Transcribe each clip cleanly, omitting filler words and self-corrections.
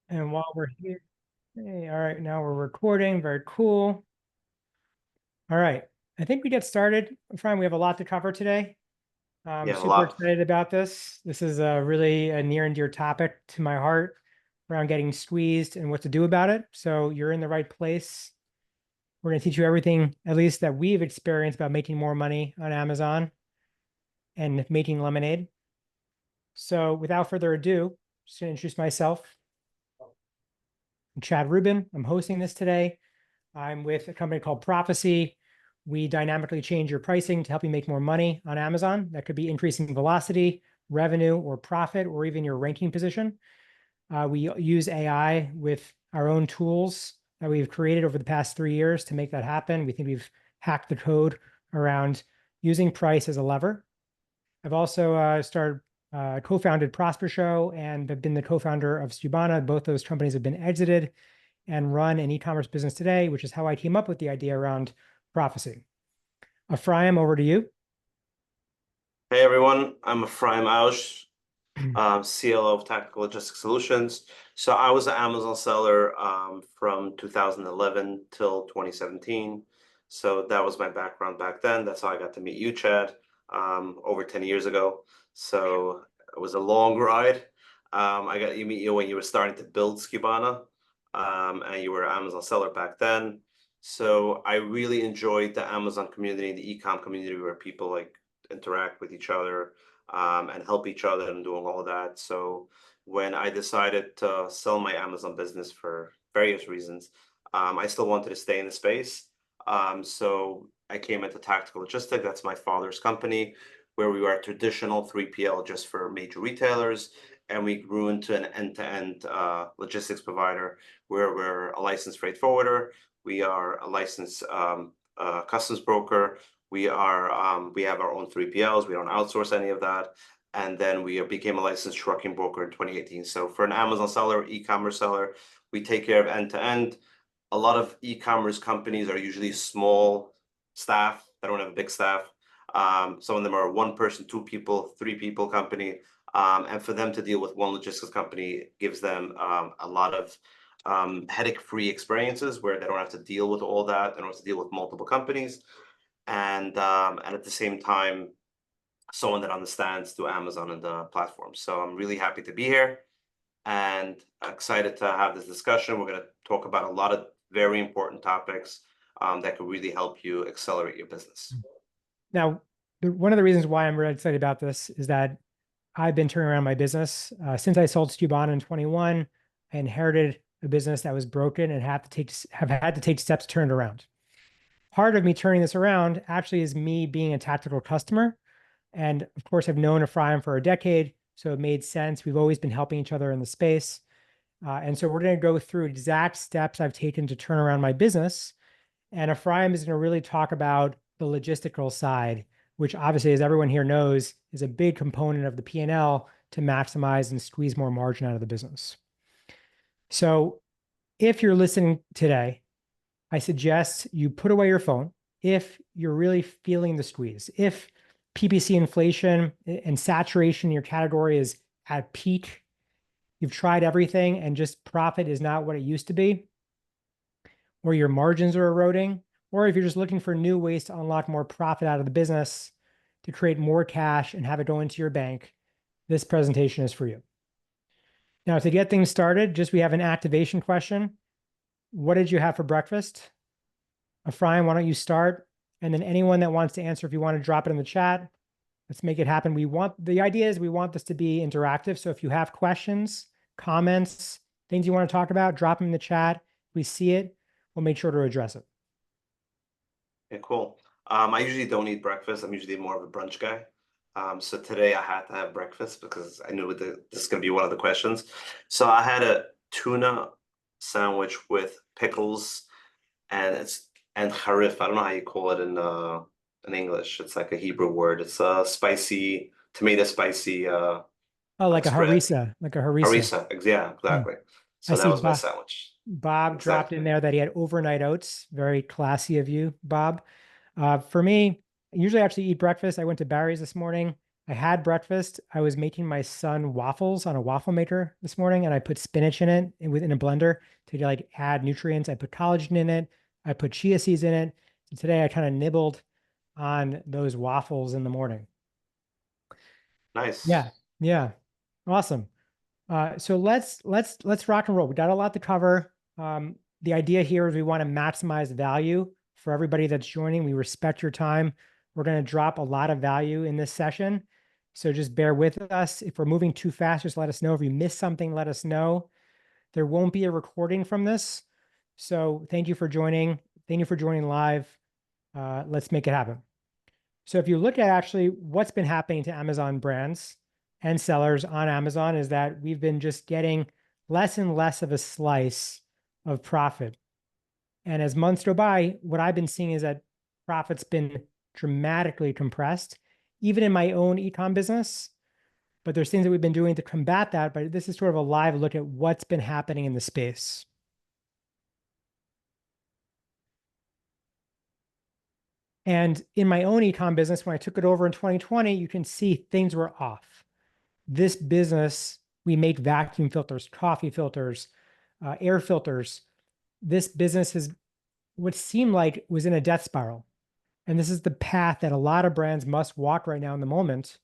And while we're here, hey, all right, now we're recording. Very cool. All right. I think we get started. Fine, we have a lot to cover today. I'm Yeah, a super lot. excited about this. This is a really a near and dear topic to my heart around getting squeezed and what to do about it. So you're in the right place. We're going to teach you everything, at least that we've experienced about making more money on Amazon and making lemonade. So without further ado, just going to introduce myself. I'm Chad Rubin. I'm hosting this today. I'm with a company called Profasee. We dynamically change your pricing to help you make more money on Amazon. That could be increasing velocity, revenue, or profit, or even your ranking position. We use AI with our own tools that we've created over the past 3 years to make that happen. We think we've hacked the code around using price as a lever. I've also co-founded Prosper Show and have been the co-founder of Stubana. Both those companies have been exited and run an e-commerce business today, which is how I came up with the idea around Profasee. Ephraim, over to you. Hey everyone, I'm Ephraim Ausch, CLO of Tactical Logistics Solutions. So I was an Amazon seller from 2011 till 2017. So that was my background back then. That's how I got to meet you, Chad, over 10 years ago. So it was a long ride. I got you meet you when you were starting to build Skubana, and you were an Amazon seller back then. So I really enjoyed the Amazon community, the e-com community, where people like interact with each other and help each other and doing all of that. So when I decided to sell my Amazon business for various reasons, I still wanted to stay in the space. So I came into Tactical Logistics. That's my father's company, where we were a traditional 3PL just for major retailers. And we grew into an end-to-end logistics provider where we're a licensed freight forwarder. We are a licensed customs broker. We have our own 3PLs. We don't outsource any of that. And then we became a licensed trucking broker in 2018. So for an Amazon seller, e-commerce seller, we take care of end to end. A lot of e-commerce companies are usually small staff. They don't have a big staff. Some of them are one person, two people, three people company. And for them to deal with one logistics company gives them a lot of headache-free experiences where they don't have to deal with all that. They don't have to deal with multiple companies and at the same time, someone that understands through Amazon and the platform. So I'm really happy to be here and excited to have this discussion. We're going to talk about a lot of very important topics that could really help you accelerate your business. Now, one of the reasons why I'm really excited about this is that I've been turning around my business. Since I sold Stubana in 21, I inherited a business that was broken and have had to take steps to turn it around. Part of me turning this around actually is me being a tactical customer. And of course, I've known Ephraim for a decade, so it made sense. We've always been helping each other in the space. And so we're going to go through exact steps I've taken to turn around my business. And Ephraim is going to really talk about the logistical side, which obviously, as everyone here knows, is a big component of the P&L to maximize and squeeze more margin out of the business. So if you're listening today, I suggest you put away your phone if you're really feeling the squeeze. If PPC inflation and saturation in your category is at peak, you've tried everything and just profit is not what it used to be, or your margins are eroding, or if you're just looking for new ways to unlock more profit out of the business to create more cash and have it go into your bank, this presentation is for you. Now, to get things started, we have an activation question. What did you have for breakfast? Ephraim, why don't you start? And then anyone that wants to answer, if you want to drop it in the chat, let's make it happen. The idea is we want this to be interactive. So if you have questions, comments, things you want to talk about, drop them in the chat. If we see it, we'll make sure to address it. Okay, cool. I usually don't eat breakfast. I'm usually more of a brunch guy. So today I had to have breakfast because I knew this is going to be one of the questions. So I had a tuna sandwich with pickles and harif. I don't know how you call it in English. It's like a Hebrew word. It's a spicy tomato spicy Oh, like a spread. harissa, like a harissa. Harissa. Yeah, Hmm. exactly. I So that see was my sandwich. Bob dropped in Exactly. there that he had overnight oats. Very classy of you, Bob. For me, I usually actually eat breakfast. I went to Barry's this morning I had breakfast. I was making my son waffles on a waffle maker this morning, and I put spinach in it within a blender to like add nutrients. I put collagen in it. I put chia seeds in it. So today I kind of nibbled on those waffles in the morning. Nice. Yeah, yeah, awesome. So let's rock and roll. We got a lot to cover. The idea here is we want to maximize value for everybody that's joining. We respect your time. We're going to drop a lot of value in this session. So just bear with us. If we're moving too fast, just let us know. If you miss something, let us know. There won't be a recording from this. So thank you for joining. Thank you for joining live. Let's make it happen. So if you look at actually what's been happening to Amazon brands and sellers on Amazon is that we've been just getting less and less of a slice of profit. And as months go by, what I've been seeing is that profit's been dramatically compressed, even in my own ecom business. But there's things that we've been doing to combat that. But this is sort of a live look at what's been happening in the space. And in my own ecom business, when I took it over in 2020, you can see things were off. This business, we make vacuum filters, coffee filters, air filters. This business is what seemed like was in a death spiral. And this is the path that a lot of brands must walk right now in the moment.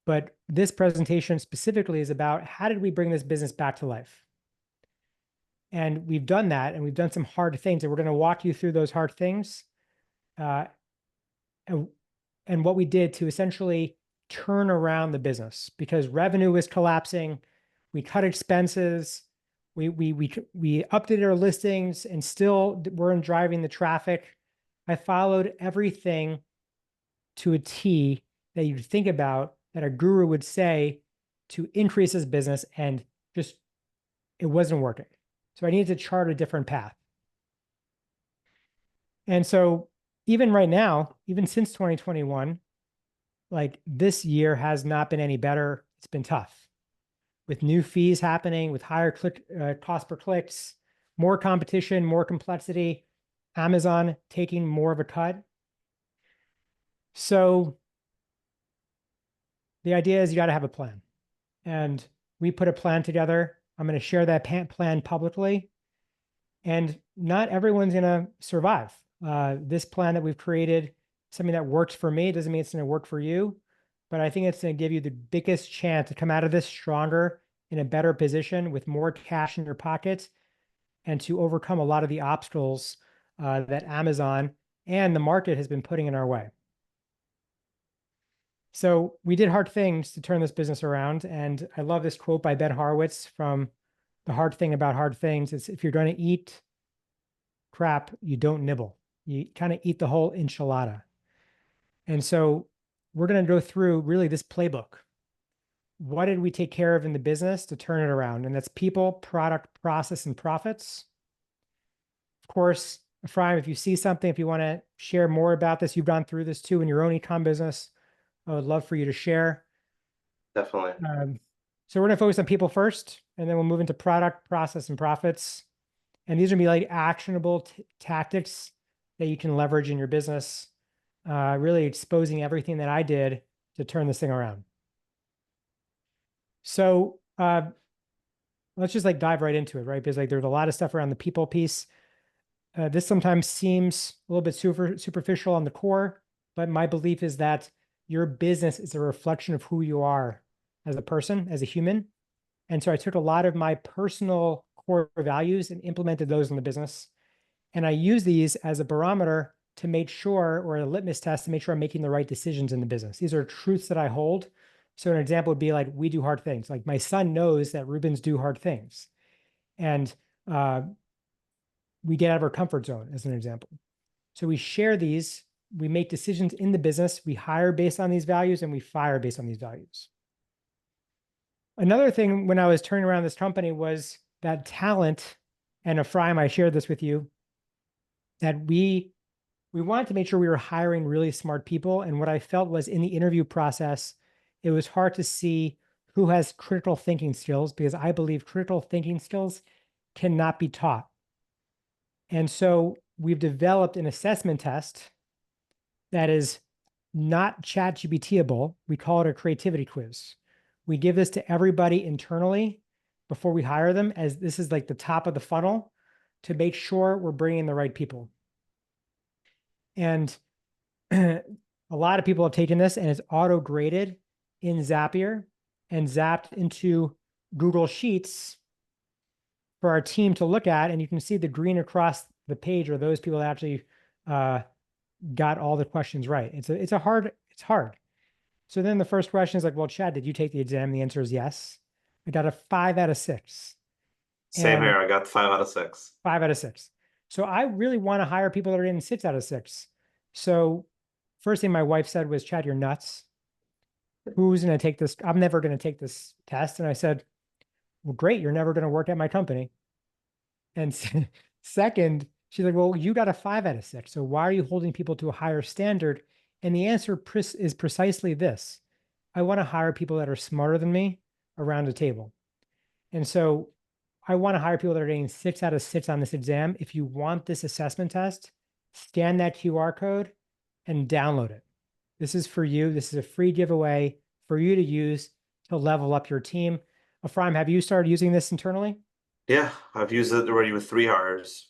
But this presentation specifically is about how did we bring this business back to life? And we've done that, and we've done some hard things, and we're going to walk you through those hard things. Uh, and, and what we did to essentially turn around the business because revenue was collapsing. We cut expenses. We updated our listings and still weren't driving the traffic. I followed everything to a T that you'd think about that a guru would say to increase his business, and just it wasn't working. So I needed to chart a different path. And so even right now, even since 2021, like this year has not been any better. It's been tough with new fees happening, with higher cost per clicks, more competition, more complexity, Amazon taking more of a cut. So the idea is you got to have a plan. And we put a plan together. I'm going to share that plan publicly. And not everyone's going to survive. This plan that we've created, something that works for me, doesn't mean it's going to work for you. But I think it's going to give you the biggest chance to come out of this stronger, in a better position with more cash in your pocket, and to overcome a lot of the obstacles that Amazon and the market has been putting in our way. So we did hard things to turn this business around. And I love this quote by Ben Horowitz from The Hard Thing About Hard Things. It's if you're going to eat crap, you don't nibble. You kind of eat the whole enchilada. And so we're going to go through really this playbook. What did we take care of in the business to turn it around? And that's people, product, process, and profits. Of course, Ephraim, if you see something, if you want to share more about this, you've gone through this too in your own ecom business, I would love for you to share. Definitely. So we're going to focus on people first, and then we'll move into product, process, and profits. And these are going to be like actionable tactics that you can leverage in your business, really exposing everything that I did to turn this thing around. So let's just like dive right into it, right? Because like there's a lot of stuff around the people piece. This sometimes seems a little bit superficial on the core, but my belief is that your business is a reflection of who you are as a person, as a human. And so I took a lot of my personal core values and implemented those in the business. And I use these as a barometer to make sure, or a litmus test to make sure I'm making the right decisions in the business. These are truths that I hold. So an example would be like, we do hard things. Like my son knows that Rubens do hard things. And we get out of our comfort zone, as an example. So we share these, we make decisions in the business, we hire based on these values, and we fire based on these values. Another thing when I was turning around this company was that talent, and Ephraim, I shared this with you, that we wanted to make sure we were hiring really smart people. And what I felt was in the interview process, it was hard to see who has critical thinking skills, because I believe critical thinking skills cannot be taught. And so we've developed an assessment test that is not ChatGPTable. We call it a creativity quiz. We give this to everybody internally before we hire them, as this is like the top of the funnel to make sure we're bringing the right people. And a lot of people have taken this and it's auto graded in Zapier and zapped into Google Sheets for our team to look at. And you can see the green across the page are those people that actually got all the questions right. It's hard. So then the first question is like, well, Chad, did you take the exam? The answer is yes. I got a 5 out of 6 Same and here. I got 5 out of 6. 5 out of 6. So I really want to hire people that are getting 6 out of 6. So first thing my wife said was, Chad, you're nuts. Who's going to take this? I'm never going to take this test. And I said, well, great. You're never going to work at my company. And second, she's like, well, you got a 5 out of 6. So why are you holding people to a higher standard? And the answer is precisely this. I want to hire people that are smarter than me around a table. And so I want to hire people that are getting 6 out of 6 on this exam. If you want this assessment test, scan that QR code and download it. This is for you. This is a free giveaway for you to use to level up your team. Ephraim, have you started using this internally? Yeah, I've used it already with 3 hires.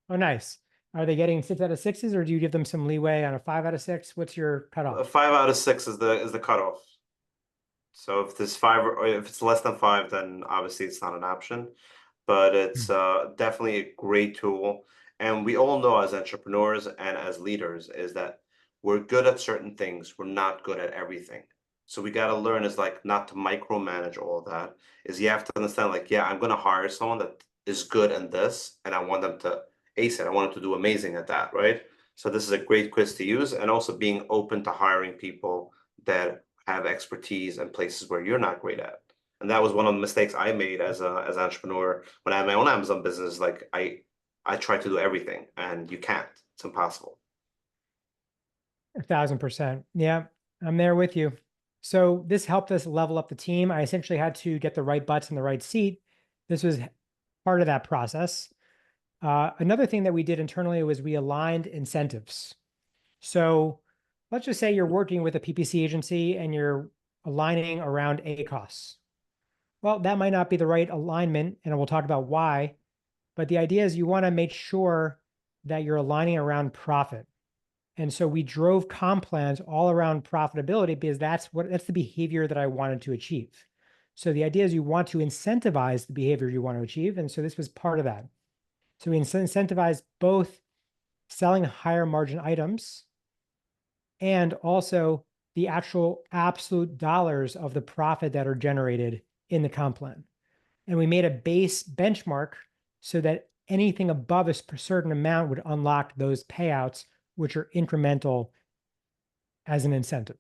Oh, nice. Are they getting 6 out of 6s or do you give them some leeway on a 5 out of 6? What's your A cutoff? 5 out of 6 is the cutoff. So if there's 5 or if it's less than 5, then obviously it's not an option. But it's definitely a great tool. And we all know as entrepreneurs and as leaders is that we're good at certain things. We're not good at everything. So we got to learn is like not to micromanage all that. Is you have to understand like, yeah, I'm going to hire someone that is good in this, and I want them to ace it. I want them to do amazing at that, right? So this is a great quiz to use, and also being open to hiring people that have expertise in places where you're not great at. And that was one of the mistakes I made as an entrepreneur when I had my own Amazon business. Like I tried to do everything, and you can't. It's impossible. 1,000%. Yeah, I'm there with you. So this helped us level up the team. I essentially had to get the right butts in the right seat. This was part of that process. Another thing that we did internally was we aligned incentives. So let's just say you're working with a PPC agency and you're aligning around A costs. Well, that might not be the right alignment, and we'll talk about why. But the idea is you want to make sure that you're aligning around profit. And so we drove comp plans all around profitability because that's the behavior that I wanted to achieve. So the idea is you want to incentivize the behavior you want to achieve. And so this was part of that. So we incentivized both selling higher margin items and also the actual absolute dollars of the profit that are generated in the comp plan. And we made a base benchmark so that anything above a certain amount would unlock those payouts, which are incremental as an incentive.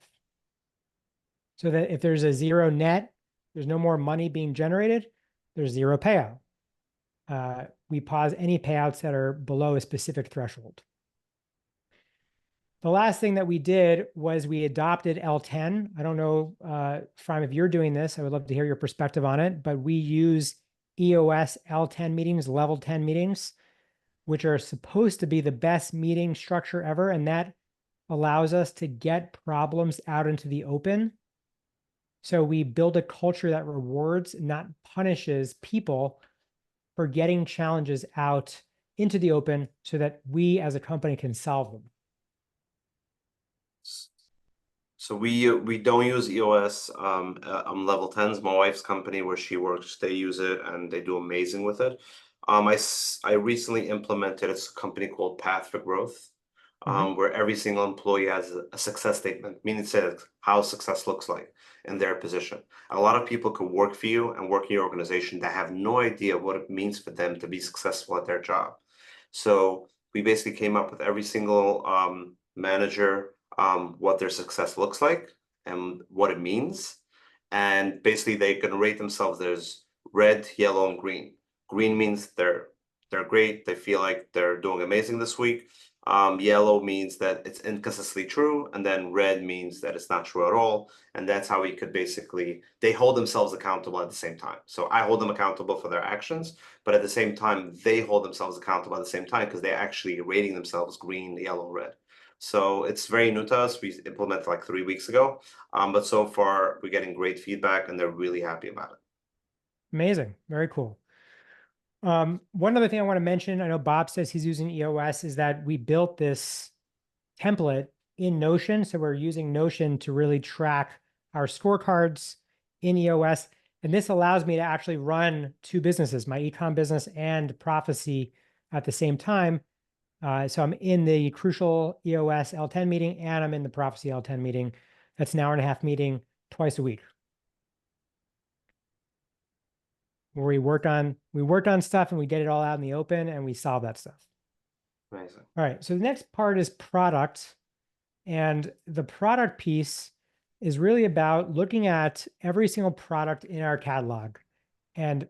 So that if there's a zero net, there's no more money being generated, there's zero payout. We pause any payouts that are below a specific threshold. The last thing that we did was we adopted L10. I don't know, Frime, if you're doing this, I would love to hear your perspective on it, but we use EOS L10 meetings, level 10 meetings, which are supposed to be the best meeting structure ever. And that allows us to get problems out into the open. So we build a culture that rewards, not punishes people for getting challenges out into the open so that we as a company can solve them. So we don't use EOS on level 10s. My wife's company where she works, they use it and they do amazing with it. I recently implemented a company called Path for Growth, where every single employee has a success statement, meaning it says how success looks like in their position. A lot of people could work for you and work in your organization that have no idea what it means for them to be successful at their job. So we basically came up with every single manager what their success looks like and what it means. And basically they can rate themselves. There's red, yellow, and green. Green means they're great. They feel like they're doing amazing this week. Yellow means that it's inconsistently true, and then red means that it's not true at all. And that's how we could basically, they hold themselves accountable at the same time. So I hold them accountable for their actions, but at the same time, they hold themselves accountable at the same time because they're actually rating themselves green, yellow, red. So it's very new to us. We implemented like 3 weeks ago. But so far we're getting great feedback and they're really happy about it. Amazing. Very cool. One other thing I want to mention, I know Bob says he's using EOS, is that we built this template in Notion. So we're using Notion to really track our scorecards in EOS. And this allows me to actually run two businesses, my ecom business and Profasee at the same time. So I'm in the Crucial EOS L10 meeting and I'm in the Profasee L10 meeting. That's an hour and a half meeting twice a week, where we work on stuff and we get it all out in the open and we solve that stuff. Amazing. All right. So the next part is product. And the product piece is really about looking at every single product in our catalog and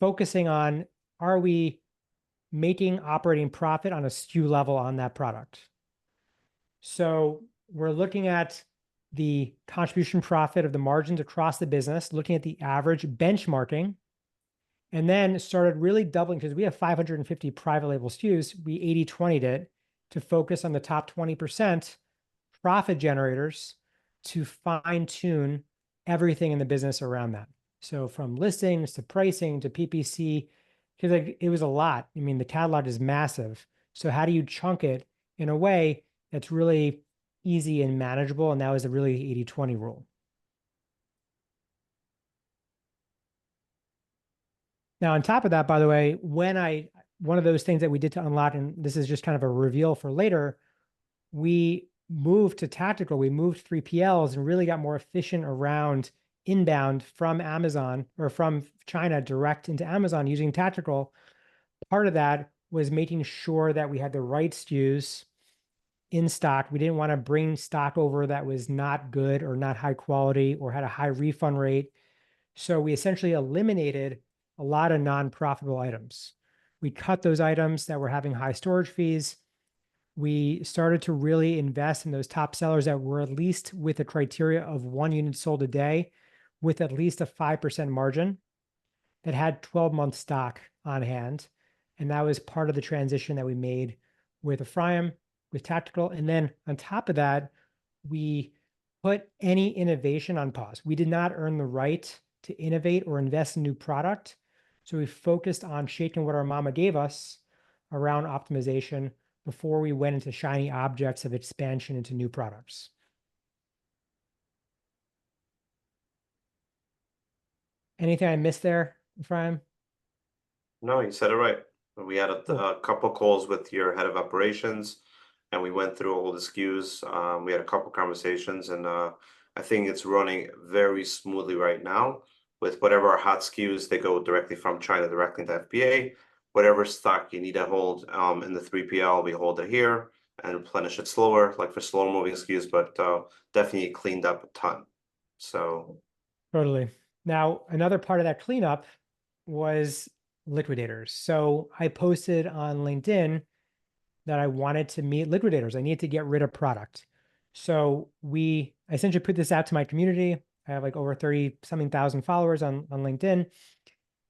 focusing on, are we making operating profit on a SKU level on that product? So we're looking at the contribution profit of the margins across the business, looking at the average benchmarking, and then started really doubling because we have 550 private label SKUs. We 80/20'd it to focus on the top 20% profit generators to fine tune everything in the business around that. So from listings to pricing to PPC, because like it was a lot. I mean, the catalog is massive. So how do you chunk it in a way that's really easy and manageable? And that was a really 80/20 rule. Now, on top of that, by the way, one of those things that we did to unlock, and this is just kind of a reveal for later, we moved to tactical. We moved 3PLs and really got more efficient around inbound from Amazon or from China direct into Amazon using tactical. Part of that was making sure that we had the right SKUs in stock. We didn't want to bring stock over that was not good or not high quality or had a high refund rate. So we essentially eliminated a lot of non-profitable items. We cut those items that were having high storage fees. We started to really invest in those top sellers that were at least with a criteria of 1 unit sold a day with at least a 5% margin that had 12-month stock on hand. And that was part of the transition that we made with Ephraim, with Tactical. And then on top of that, we put any innovation on pause. We did not earn the right to innovate or invest in new product. So we focused on shaking what our mama gave us around optimization before we went into shiny objects of expansion into new products. Anything I missed there, Ephraim? No, you said it right. We had Cool. a couple calls with your head of operations and we went through all the SKUs. We had a couple conversations and I think it's running very smoothly right now with whatever our hot SKUs, they go directly from China directly to FBA. Whatever stock you need to hold in the 3PL, we hold it here and replenish it slower, like for slower moving SKUs, but definitely cleaned up a ton. So Totally. Now, another part of that cleanup was liquidators. So I posted on LinkedIn that I wanted to meet liquidators. I needed to get rid of product. So I essentially put this out to my community. I have like over 30 something thousand followers on LinkedIn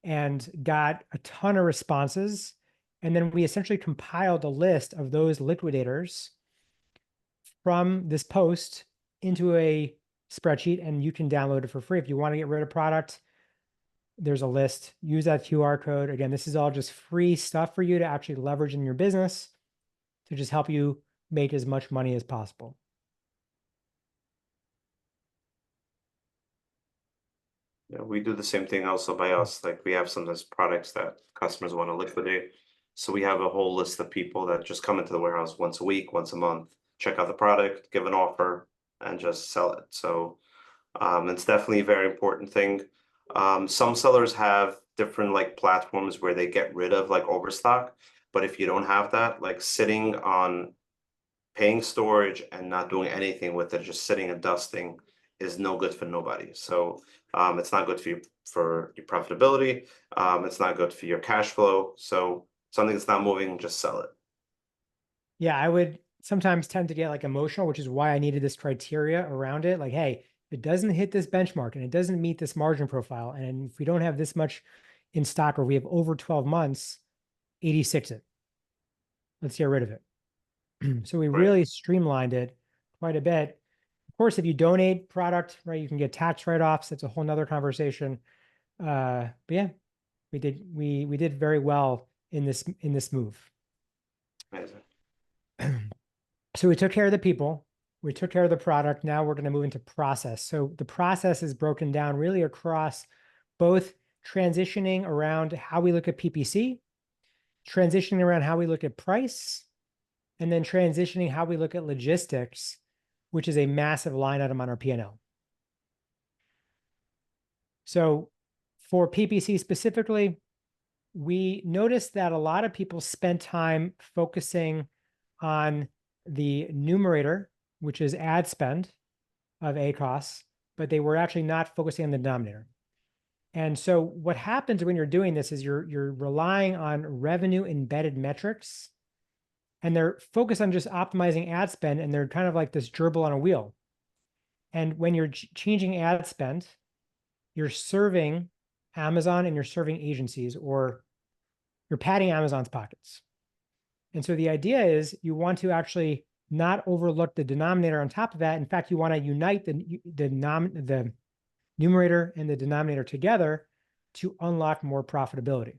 and got a ton of responses. And then we essentially compiled a list of those liquidators from this post into a spreadsheet, and you can download it for free. If you want to get rid of product, there's a list. Use that QR code. Again, this is all just free stuff for you to actually leverage in your business to just help you make as much money as possible. yeah, we do the same thing also by us. Like we have sometimes products that customers want to liquidate. So we have a whole list of people that just come into the warehouse once a week, once a month, check out the product, give an offer, and just sell it. So it's definitely a very important thing. Some sellers have different like platforms where they get rid of like overstock. But if you don't have that, like sitting on paying storage and not doing anything with it, just sitting and dusting is no good for nobody. So it's not good for your profitability. It's not good for your cash flow. So something that's not moving, just sell it. Yeah, I would sometimes tend to get like emotional, which is why I needed this criteria around it. Like, hey, if it doesn't hit this benchmark and it doesn't meet this margin profile, and if we don't have this much in stock or we have over 12 months, 86 it. Let's get rid of it. So we Right. really streamlined it quite a bit. Of course, if you donate product, right, you can get tax write-offs. That's a whole nother conversation. But yeah, we did very well in this move. Amazing. So we took care of the people, we took care of the product. Now we're going to move into process. So the process is broken down really across both transitioning around how we look at PPC, transitioning around how we look at price, and then transitioning how we look at logistics, which is a massive line item on our P&L. So for PPC specifically, we noticed that a lot of people spent time focusing on the numerator, which is ad spend of ACOS, but they were actually not focusing on the denominator. And so what happens when you're doing this is you're relying on revenue embedded metrics, and they're focused on just optimizing ad spend, and they're kind of like this gerbil on a wheel. And when you're changing ad spend, you're serving Amazon and you're serving agencies, or you're padding Amazon's pockets. And so the idea is you want to actually not overlook the denominator on top of that. In fact, you want to unite the numerator and the denominator together to unlock more profitability.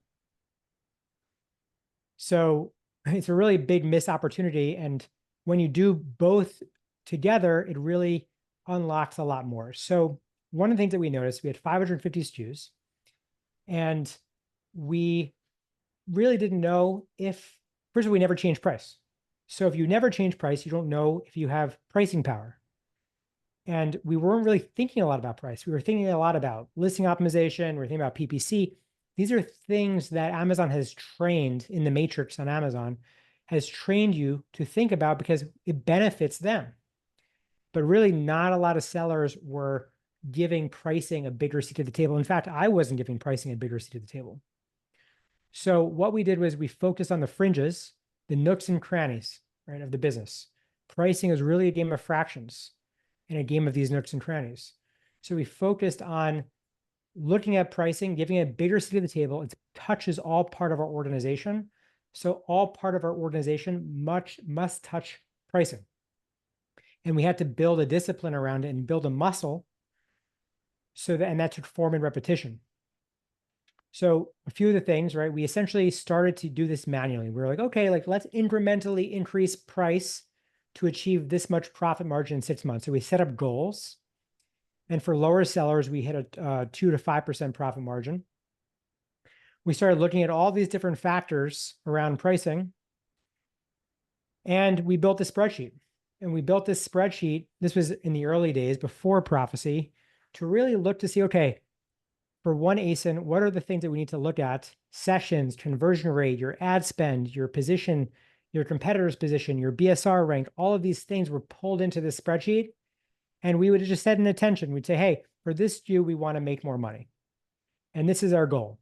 So it's a really big missed opportunity. And when you do both together, it really unlocks a lot more. So one of the things that we noticed, we had 550 SKUs, and we really didn't know if, first of all, we never changed price. So if you never change price, you don't know if you have pricing power. And we weren't really thinking a lot about price. We were thinking a lot about listing optimization. We were thinking about PPC. These are things that Amazon has trained in the matrix on Amazon, has trained you to think about because it benefits them. But really, not a lot of sellers were giving pricing a bigger seat at the table. In fact, I wasn't giving pricing a bigger seat at the table. So what we did was we focused on the fringes, the nooks and crannies, right, of the business. Pricing is really a game of fractions and a game of these nooks and crannies. So we focused on looking at pricing, giving it a bigger seat at the table. It touches all part of our organization. So all part of our organization must touch pricing. And we had to build a discipline around it and build a muscle so that, and that took form and repetition. So a few of the things, right? We essentially started to do this manually. We were like, okay, like let's incrementally increase price to achieve this much profit margin in 6 months. So we set up goals. And for lower sellers, we hit a 2 to 5% profit margin. We started looking at all these different factors around pricing. And we built a spreadsheet. And we built this spreadsheet. This was in the early days before Profasee, to really look to see, okay, for one ASIN, what are the things that we need to look at? Sessions, conversion rate, your ad spend, your position, your competitor's position, your BSR rank, all of these things were pulled into this spreadsheet. And we would just set an attention. We'd say, hey, for this SKU, we want to make more money. And this is our goal.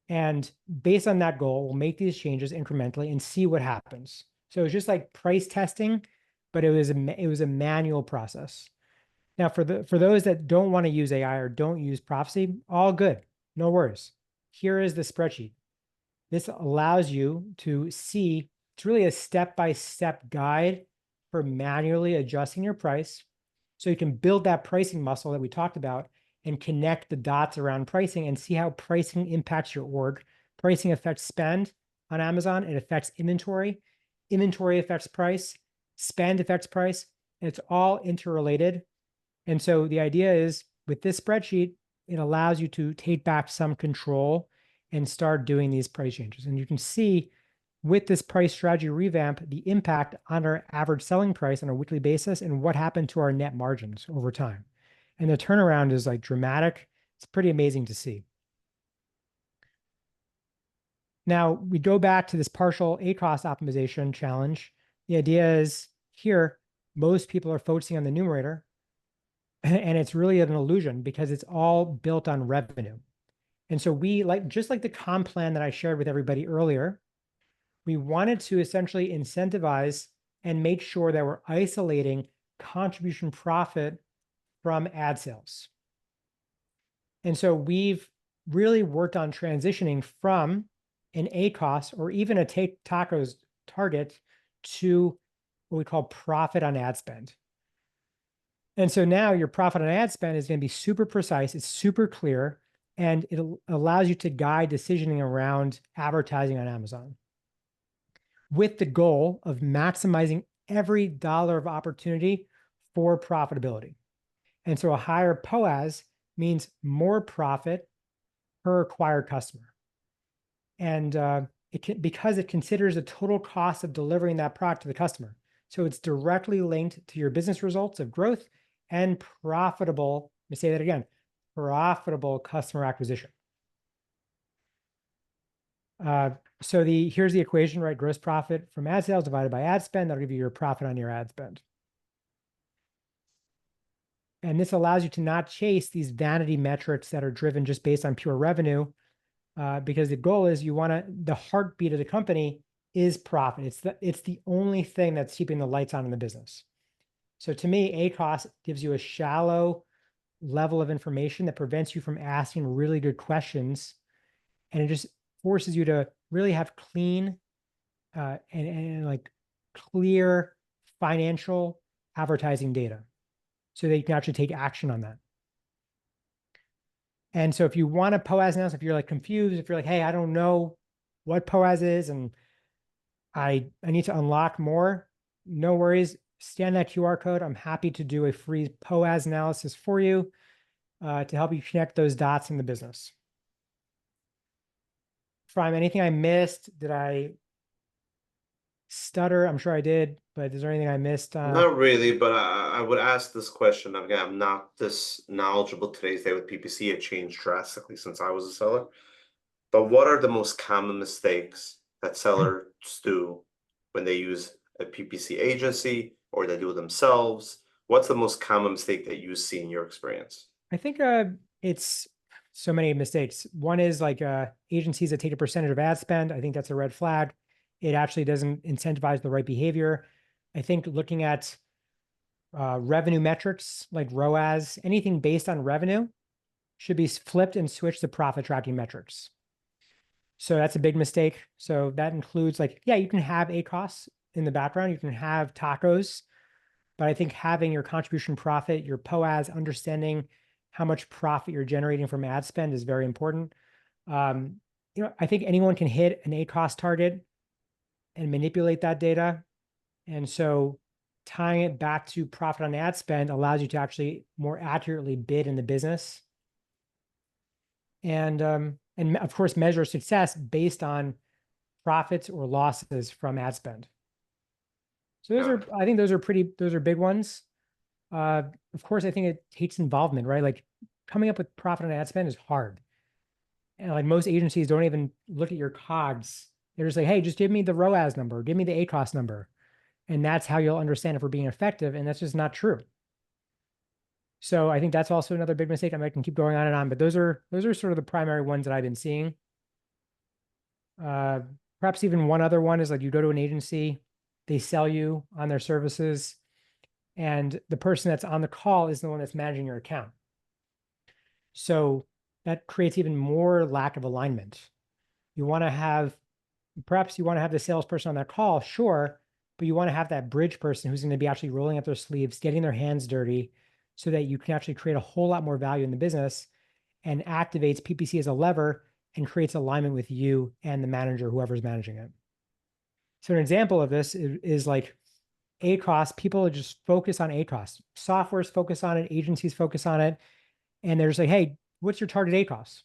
And based on that goal, we'll make these changes incrementally and see what happens. So it's just like price testing, but it was a manual process. Now, for those that don't want to use AI or don't use Profasee, all good, no worries. Here is the spreadsheet. This allows you to see, it's really a step-by-step guide for manually adjusting your price. So you can build that pricing muscle that we talked about and connect the dots around pricing and see how pricing impacts your org. Pricing affects spend on Amazon. It affects inventory. Inventory affects price. Spend affects price. And it's all interrelated. And so the idea is with this spreadsheet, it allows you to take back some control and start doing these price changes. And you can see with this price strategy revamp, the impact on our average selling price on a weekly basis and what happened to our net margins over time. And the turnaround is like dramatic. It's pretty amazing to see. Now we go back to this partial ACOS optimization challenge. The idea is here, most people are focusing on the numerator, and it's really an illusion because it's all built on revenue. And so we just like the comp plan that I shared with everybody earlier, we wanted to essentially incentivize and make sure that we're isolating contribution profit from ad sales. And so we've really worked on transitioning from an ACOS or even a Take Tacos target to what we call profit on ad spend. And so now your profit on ad spend is going to be super precise, it's super clear, and it allows you to guide decisioning around advertising on Amazon with the goal of maximizing every dollar of opportunity for profitability. And so a higher POAS means more profit per acquired customer. And because it considers the total cost of delivering that product to the customer. So it's directly linked to your business results of growth and profitable, let me say that again, profitable customer acquisition. So here's the equation, right? Gross profit from ad sales divided by ad spend. That'll give you your profit on your ad spend. And this allows you to not chase these vanity metrics that are driven just based on pure revenue, because the goal is the heartbeat of the company is profit. It's the only thing that's keeping the lights on in the business. So to me, ACoS gives you a shallow level of information that prevents you from asking really good questions. And it just forces you to really have clean and like clear financial advertising data so that you can actually take action on that. And so if you want a POAS analysis, if you're like confused, if you're like, hey, I don't know what POAS is and I need to unlock more, no worries. Scan that QR code. I'm happy to do a free POAS analysis for you to help you connect those dots in the business. From anything I missed, did I stutter? I'm sure I did, but is there anything I missed? Not really, but I would ask this question. Again, I'm not this knowledgeable today's day with PPC. It changed drastically since I was a seller. But what are the most common mistakes that sellers do when they use a PPC agency or they do it themselves? What's the most common mistake that you see in your experience? I think it's so many mistakes. One is like agencies that take a percentage of ad spend. I think that's a red flag. It actually doesn't incentivize the right behavior. I think looking at revenue metrics like ROAS, anything based on revenue should be flipped and switched to profit tracking metrics. So that's a big mistake. So that includes like, yeah, you can have ACoS in the background, you can have tacos, but I think having your contribution profit, your POAS, understanding how much profit you're generating from ad spend is very important. I think anyone can hit an ACoS target and manipulate that data. And so tying it back to profit on ad spend allows you to actually more accurately bid in the business. And of course, measure success based on profits or losses from ad spend. So I think those are big ones. Of course, I think it takes involvement, right? Like coming up with profit on ad spend is hard. And like most agencies don't even look at your COGS. They're just like, hey, just give me the ROAS number, give me the ACoS number. And that's how you'll understand if we're being effective. And that's just not true. So I think that's also another big mistake. I can keep going on and on, but those are sort of the primary ones that I've been seeing. Perhaps even one other one is like you go to an agency, they sell you on their services, and the person that's on the call is the one that's managing your account. So that creates even more lack of alignment. Perhaps you want to have the salesperson on that call, sure, but you want to have that bridge person who's going to be actually rolling up their sleeves, getting their hands dirty so that you can actually create a whole lot more value in the business and activates PPC as a lever and creates alignment with you and the manager, whoever's managing it. So an example of this is like ACoS. People just focus on ACoS. Softwares focus on it, agencies focus on it, and they're just like, hey, what's your target ACoS?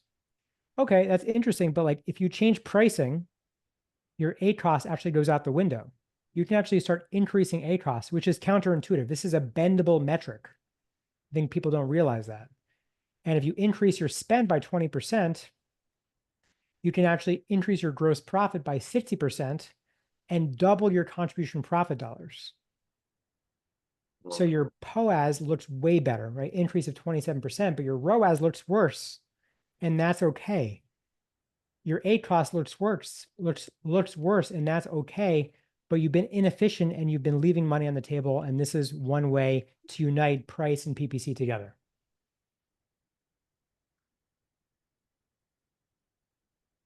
Okay, that's interesting, but like if you change pricing, your ACoS actually goes out the window. You can actually start increasing ACoS, which is counterintuitive. This is a bendable metric. I think people don't realize that. And if you increase your spend by 20%, you can actually increase your gross profit by 60% and double your contribution profit dollars. So your POAS looks way better, right? Increase of 27%, but your ROAS looks worse, and that's okay. Your ACoS looks worse, and that's okay, but you've been inefficient and you've been leaving money on the table, and this is one way to unite price and PPC together.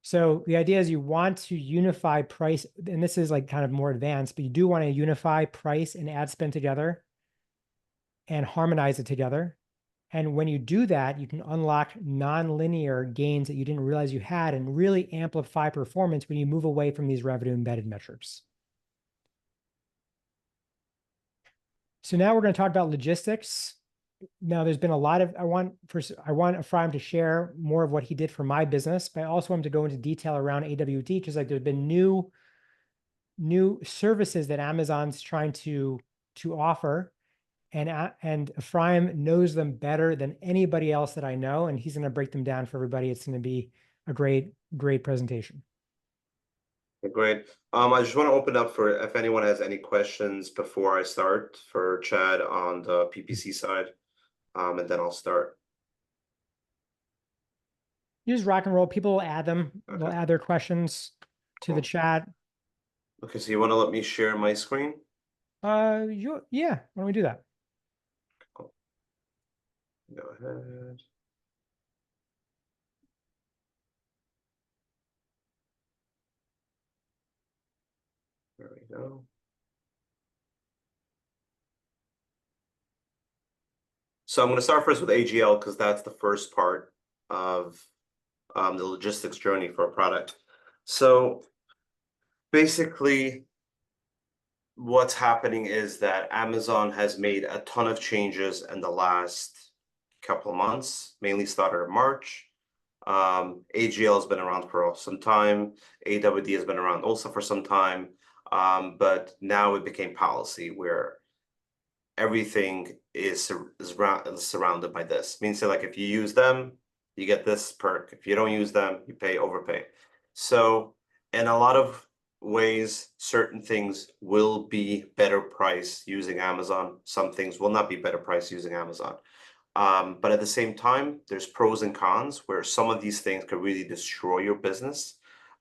So the idea is you want to unify price, and this is like kind of more advanced, but you do want to unify price and ad spend together and harmonize it together. And when you do that, you can unlock nonlinear gains that you didn't realize you had and really amplify performance when you move away from these revenue embedded metrics. So now we're going to talk about logistics. Now there's been a lot of, I want Ephraim to share more of what he did for my business, but I also want him to go into detail around AWT because like there's been new services that Amazon's trying to offer. And Ephraim knows them better than anybody else that I know, and he's going to break them down for everybody. It's going to be a great presentation. Great. I just want to open up for if anyone has any questions before I start for Chad on the PPC side, and then I'll start. You just rock and roll. People will add them. They'll Okay. add their questions to the Cool. chat. Okay, so you want to let me share my screen? Yeah. Why don't we do that? Cool. Go ahead. There we go. So I'm going to start first with AGL because that's the first part of the logistics journey for a product. So basically, what's happening is that Amazon has made a ton of changes in the last couple of months, mainly started in March. AGL has been around for some time. AWD has been around also for some time. But now it became policy where everything is surrounded by this. Means that like if you use them, you get this perk. If you don't use them, you pay overpay. So in a lot of ways, certain things will be better price using Amazon. Some things will not be better price using Amazon. But at the same time, there's pros and cons where some of these things could really destroy your business.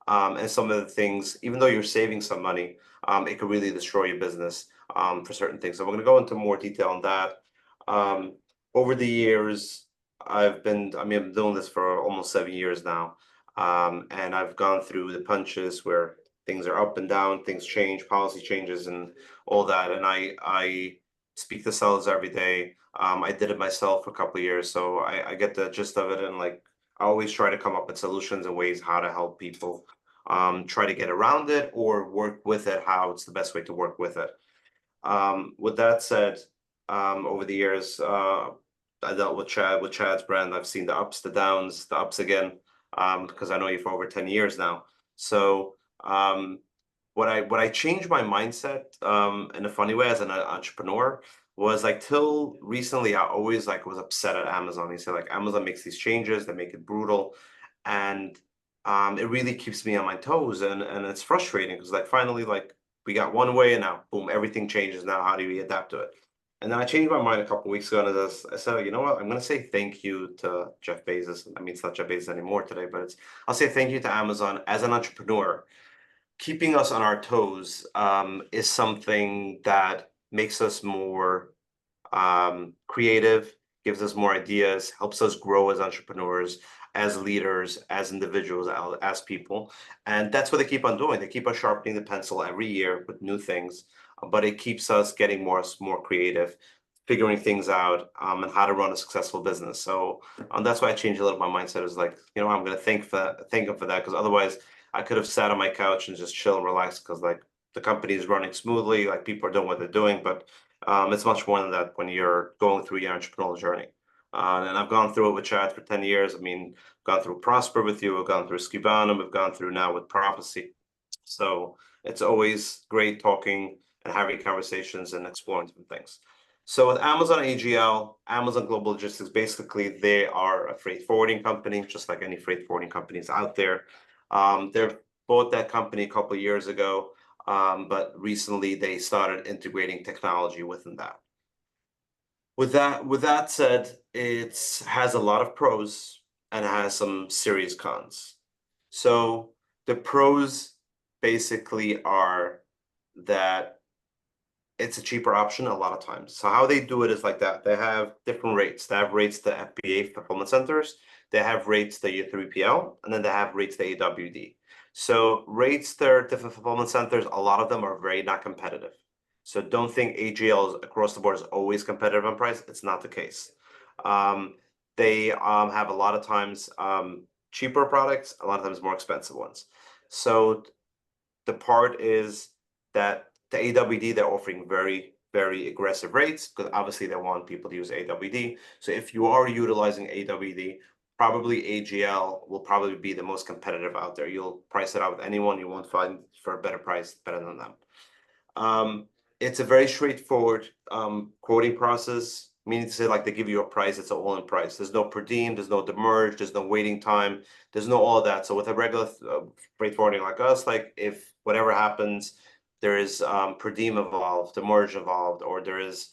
And some of the things, even though you're saving some money, it could really destroy your business for certain things. So we're going to go into more detail on that. Over the years, I've been doing this for almost 7 years now. And I've gone through the punches where things are up and down, things change, policy changes and all that. And I speak to sellers every day. I did it myself for a couple of years, so I get the gist of it. And like, I always try to come up with solutions and ways how to help people try to get around it or work with it, how it's the best way to work with it. With that said, over the years, I dealt with Chad's brand. I've seen the ups, the downs, the ups again, because I know you for over 10 years now. So what I changed my mindset in a funny way as an entrepreneur was like till recently I always like was upset at Amazon. He said like Amazon makes these changes, they make it brutal, and it really keeps me on my toes, and it's frustrating because like finally like we got one way and now boom, everything changes. Now how do we adapt to it? And then I changed my mind a couple of weeks ago, and I said, you know what, I'm gonna say thank you to Jeff Bezos. I mean, it's not Jeff Bezos anymore today, but I'll say thank you to Amazon as an entrepreneur. Keeping us on our toes is something that makes us more creative, gives us more ideas, helps us grow as entrepreneurs, as leaders, as individuals, as people. And that's what they keep on doing. They keep on sharpening the pencil every year with new things, but it keeps us getting more creative, figuring things out, and how to run a successful business. So that's why I changed a little my mindset is like, you know, I'm going to thank them for that, because otherwise I could have sat on my couch and just chill and relax because like the company is running smoothly, like people are doing what they're doing, but it's much more than that when you're going through your entrepreneurial journey. And I've gone through it with Chad for 10 years. I mean, gone through Prosper with you, we've gone through Skibana, we've gone through now with Profasee. So it's always great talking and having conversations and exploring some things. So with Amazon AGL, Amazon Global Logistics, basically they are a freight forwarding company, just like any freight forwarding companies out there. They bought that company a couple of years ago, but recently they started integrating technology within that. With that said, it has a lot of pros and it has some serious cons. So the pros basically are that it's a cheaper option a lot of times. So how they do it is like that. They have different rates. They have rates to FBA fulfillment centers. They have rates to your 3PL, and then they have rates to AWD. So rates to different fulfillment centers, a lot of them are very not competitive. So don't think AGL across the board is always competitive on price. It's not the case. Um, they have a lot of times cheaper products, a lot of times more expensive ones. So the part is that the AWD, they're offering very, very aggressive rates because obviously they want people to use AWD. So if you are utilizing AWD, probably AGL will probably be the most competitive out there. You'll price it out with anyone, you won't find for a better price better than them. It's a very straightforward quoting process, meaning to say like they give you a price, it's an all-in price. There's no per diem, there's no demurrage, there's no waiting time, there's no all of that. So with a regular freight forwarding like us, like if whatever happens, there is per diem involved, demurrage involved, or there is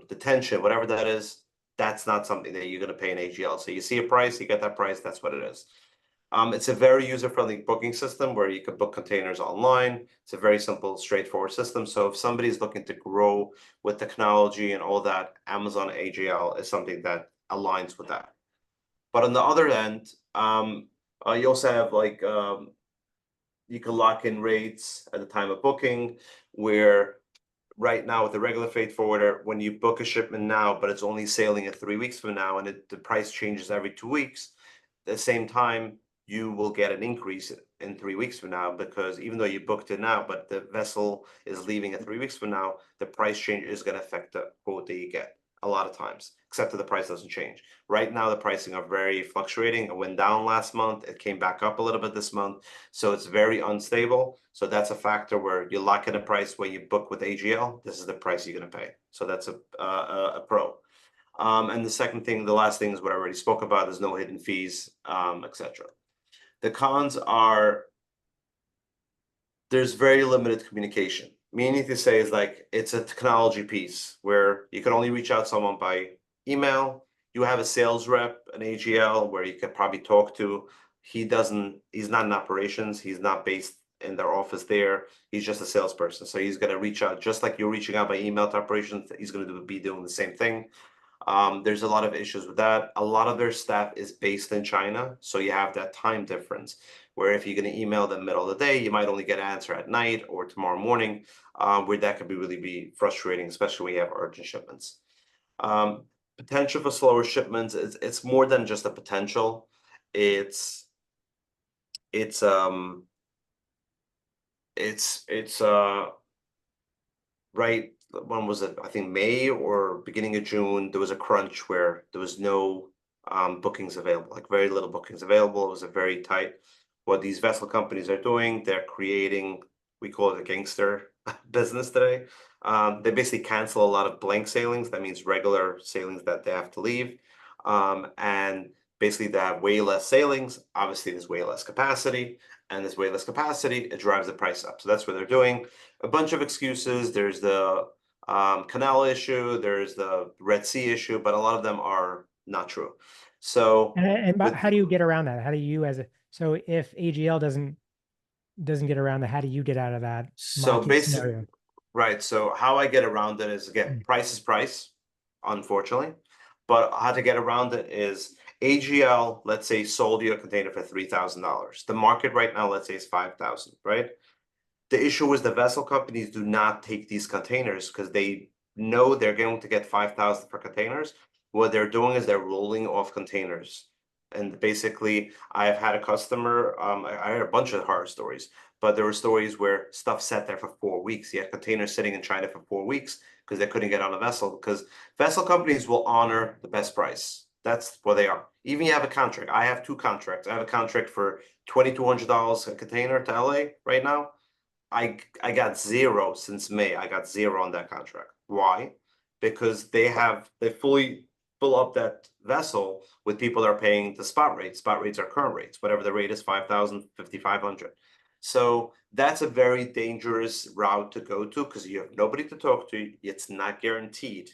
detention, whatever that is, that's not something that you're going to pay in AGL. So you see a price, you get that price, that's what it is. It's a very user-friendly booking system where you can book containers online. It's a very simple, straightforward system. So if somebody's looking to grow with technology and all that, Amazon AGL is something that aligns with that. But on the other end, you also have like you can lock in rates at the time of booking, where right now with the regular freight forwarder, when you book a shipment now, but it's only sailing in 3 weeks from now, and the price changes every 2 weeks, at the same time, you will get an increase in 3 weeks from now because even though you booked it now, but the vessel is leaving in 3 weeks from now, the price change is going to affect the quote that you get a lot of times, except that the price doesn't change. Right now, the pricing are very fluctuating. It went down last month. It came back up a little bit this month. So it's very unstable. So that's a factor where you lock in a price when you book with AGL. This is the price you're going to pay. So that's a pro. And the second thing, the last thing is what I already spoke about. There's no hidden fees, etc. The cons are there's very limited communication. Meaning to say is like it's a technology piece where you can only reach out someone by email. You have a sales rep, an AGL, where you could probably talk to. He's not in operations, he's not based in their office there. He's just a salesperson. So he's gonna reach out just like you're reaching out by email to operations, he's gonna be doing the same thing. There's a lot of issues with that. A lot of their staff is based in China, so you have that time difference where if you're going to email them middle of the day, you might only get an answer at night or tomorrow morning, where that could really be frustrating, especially when you have urgent shipments. Um, Potential for slower shipments, it's more than just a potential. It's it's um it's right, when was it? I think May or beginning of June, there was a crunch where there was no bookings available, like very little bookings available. It was a very tight. What these vessel companies are doing, they're creating, we call it a gangster business today. They basically cancel a lot of blank sailings. That means regular sailings that they have to leave. And basically they have way less sailings. Obviously, there's way less capacity, and there's way less capacity. It drives the price up. So that's what they're doing. A bunch of excuses. There's the canal issue, there's the Red Sea issue, but a lot of them are not true. So And with how do you get around that? How do you as a so if AGL doesn't get around that, how do you get out of that so market basic scenario? right, so how I get around it is again, Mm. price is price, unfortunately. But how to get around it is AGL, let's say, sold you a container for $3,000. The market right now, let's say, is 5,000, right? The issue is the vessel companies do not take these containers because they know they're going to get 5,000 for containers. What they're doing is they're rolling off containers. And basically, I've had a customer, I had a bunch of horror stories, but there were stories where stuff sat there for 4 weeks. You had containers sitting in China for 4 weeks because they couldn't get on a vessel because vessel companies will honor the best price. That's what they are. Even you have a contract. I have two contracts. I have a contract for $2,200 a container to LA right now. I got zero since May. I got zero on that contract. Why? Because they fully fill up that vessel with people that are paying the spot rates. Spot rates are current rates, whatever the rate is, 5,000, 5,500. So that's a very dangerous route to go to because you have nobody to talk to. It's not guaranteed.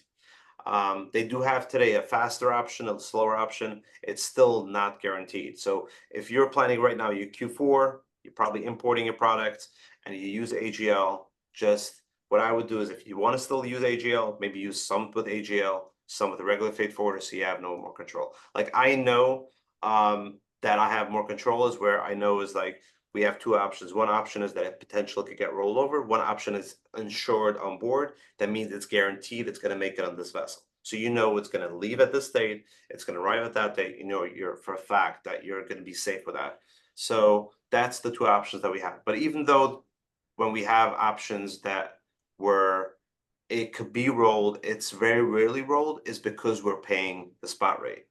They do have today a faster option, a slower option. It's still not guaranteed. So if you're planning right now your Q4, you're probably importing your product and you use AGL, just what I would do is if you want to still use AGL, maybe use some with AGL, some with the regular freight forwarder, so you have no more control. Like I know that I have more control is where I know is like we have two options. One option is that it potentially could get rolled over. One option is insured on board. That means it's guaranteed it's going to make it on this vessel. So you know it's going to leave at this date, it's going to arrive at that date. You know you're for a fact that you're going to be safe with that. So that's the two options that we have. But even though when we have options that were it could be rolled, it's very rarely rolled, is because we're paying the spot rate.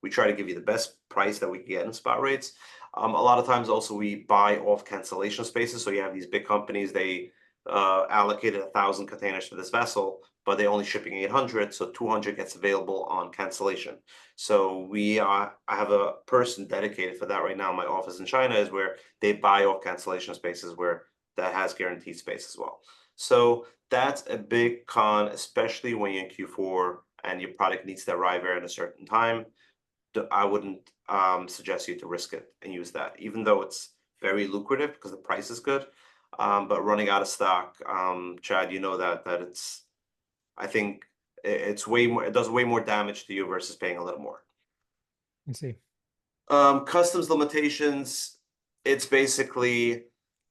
We try to give you the best price that we can get in spot rates. A lot of times also we buy off cancellation spaces. So you have these big companies, they allocated 1,000 containers for this vessel, but they're only shipping 800, so 200 gets available on cancellation. So I have a person dedicated for that right now. My office in China is where they buy off cancellation spaces where that has guaranteed space as well. So that's a big con, especially when you're in Q4 and your product needs to arrive at a certain time. I wouldn't suggest you to risk it and use that, even though it's very lucrative because the price is good. But running out of stock, Chad, you know that it's, I think it's way more, it does way more damage to you versus paying a little more. Let's see. Customs limitations, it's basically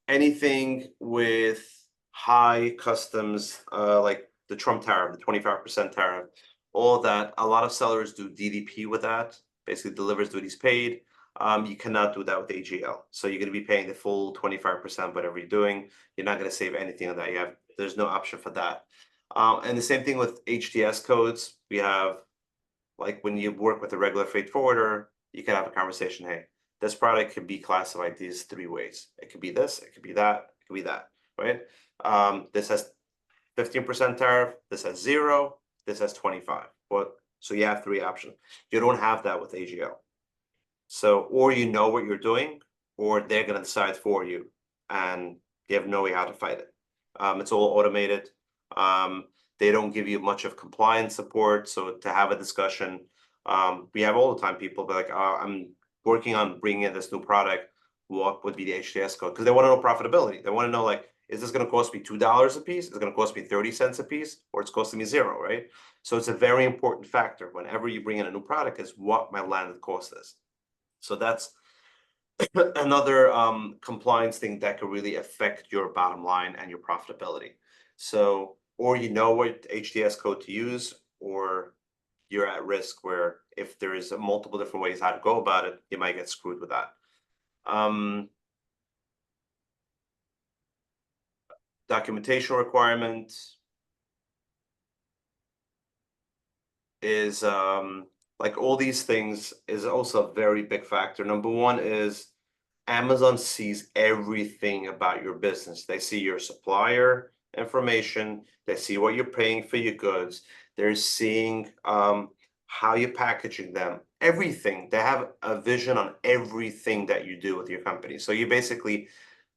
anything with high customs, like the Trump tariff, the 25% tariff, all that. A lot of sellers do DDP with that, basically delivers duties paid. You cannot do that with AGL. So you're going to be paying the full 25% whatever you're doing. You're not going to save anything on that. There's no option for that. And the same thing with HTS codes. We have, like when you work with a regular freight forwarder, you can have a conversation. Hey, this product could be classified these three ways. It could be this, it could be that, it could be that, right? This has 15% tariff, this has 0, this has 25. What? So you have three options. You don't have that with AGL. So, or you know what you're doing, or they're going to decide for you, and you have no way how to fight it. It's all automated. They don't give you much of compliance support. So to have a discussion, we have all the time people be like, I'm working on bringing in this new product. What would be the HTS code? Because they want to know profitability. They want to know, like, is this going to cost me $2 a piece? Is it going to cost me 30 cents a piece? Or it's costing me 0, right? So it's a very important factor whenever you bring in a new product, is what my landed cost is. So that's another compliance thing that could really affect your bottom line and your profitability. So, or you know what HTS code to use, or you're at risk where if there is multiple different ways how to go about it, you might get screwed with that. Documentation requirements is like all these things is also a very big factor. Number one is Amazon sees everything about your business. They see your supplier information. They see what you're paying for your goods. They're seeing how you're packaging them. Everything. They have a vision on everything that you do with your company. So you basically,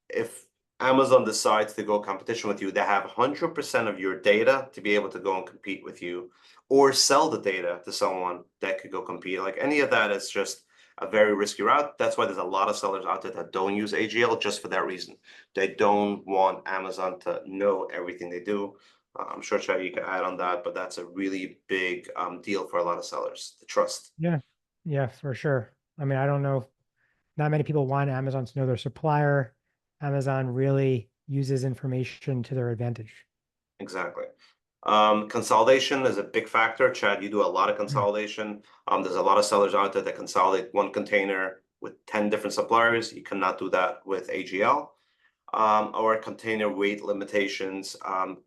if Amazon decides to go competition with you, they have 100% of your data to be able to go and compete with you, or sell the data to someone that could go compete. Like any of that is just a very risky route. That's why there's a lot of sellers out there that don't use AGL just for that reason. They don't want Amazon to know everything they do. I'm sure, Chad, you can add on that, but that's a really big deal for a lot of sellers, the trust. Yeah. Yeah, for sure. I mean, I don't know. Not many people want Amazon to know their supplier. Amazon really uses information to their advantage. Exactly. Consolidation is a big factor. Chad, you do a lot of Mm. consolidation. There's a lot of sellers out there that consolidate one container with 10 different suppliers. You cannot do that with AGL. Or container weight limitations.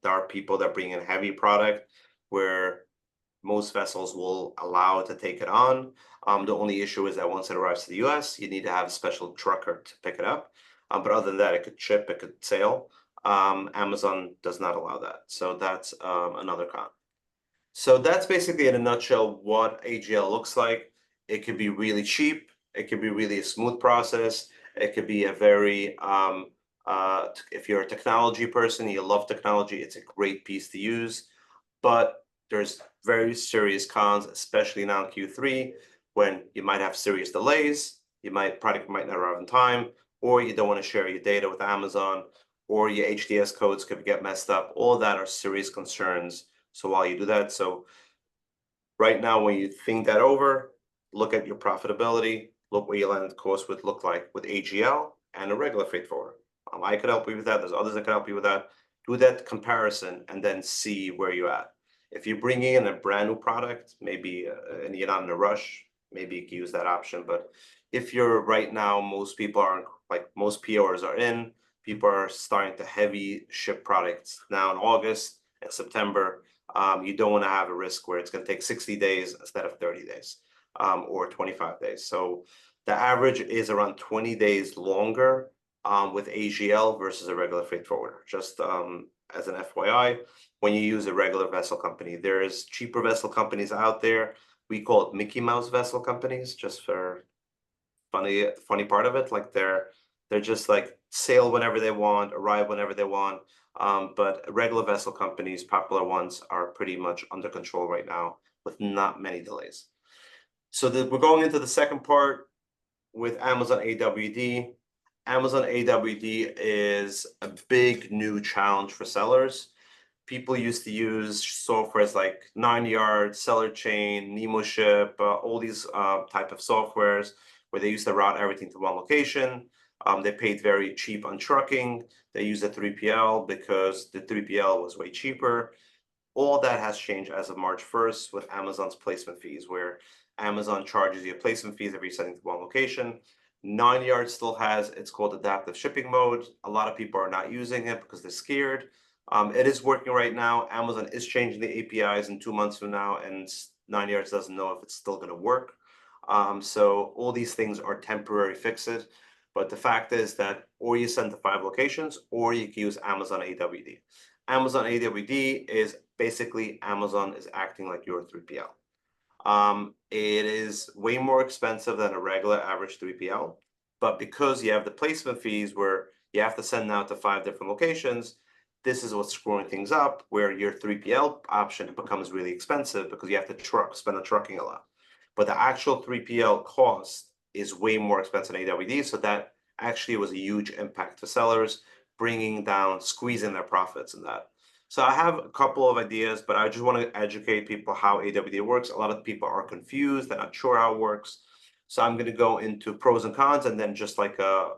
There are people that bring in heavy product where most vessels will allow to take it on. The only issue is that once it arrives to the US, you need to have a special trucker to pick it up. But other than that, it could ship, it could sail. Amazon does not allow that. So that's another con. So that's basically in a nutshell what AGL looks like. It could be really cheap. It could be really a smooth process. It could be a very, if you're a technology person, you love technology, it's a great piece to use. But there's very serious cons, especially now in Q3, when you might have serious delays, product might not arrive in time, or you don't want to share your data with Amazon, or your HDS codes could get messed up. All of that are serious concerns. So while you do that, so right now, when you think that over, look at your profitability, look what your landed cost would look like with AGL and a regular freight forwarder. I could help you with that. There's others that could help you with that. Do that comparison and then see where you're at. If you're bringing in a brand new product, maybe and you're not in a rush, maybe you can use that option. But if you're right now, most people aren't, like most POers are in. People are starting to heavy ship products now in August and September. You don't want to have a risk where it's going to take 60 days instead of 30 days or 25 days. So the average is around 20 days longer with AGL versus a regular freight forwarder. Just as an FYI, when you use a regular vessel company, there's cheaper vessel companies out there. We call it Mickey Mouse vessel companies, just for funny part of it. Like they're just like sail whenever they want, arrive whenever they want. But regular vessel companies, popular ones, are pretty much under control right now with not many delays. So we're going into the second part with Amazon AWD. Amazon AWD is a big new challenge for sellers. People used to use softwares like 9yard, Seller Chain, NemoShip, all these type of softwares where they used to route everything to one location. They paid very cheap on trucking. They used a 3PL because the 3PL was way cheaper. All that has changed as of March 1st with Amazon's placement fees, where Amazon charges you placement fees every sending to one location. 9yard still has, it's called adaptive shipping mode. A lot of people are not using it because they're scared. It is working right now. Amazon is changing the APIs in 2 months from now, and 9yards doesn't know if it's still going to work. So all these things are temporary fixes. But the fact is that or you send to 5 locations, or you can use Amazon AWD. Amazon AWD is basically Amazon is acting like your 3PL. It is way more expensive than a regular average 3PL, but because you have the placement fees where you have to send out to 5 different locations, this is what's screwing things up, where your 3PL option becomes really expensive because you have to spend on trucking a lot. But the actual 3PL cost is way more expensive than AWD, so that actually was a huge impact to sellers, bringing down, squeezing their profits in that. So I have a couple of ideas, but I just want to educate people how AWD works. A lot of people are confused, they're not sure how it works. So I'm going to go into pros and cons, and then just like a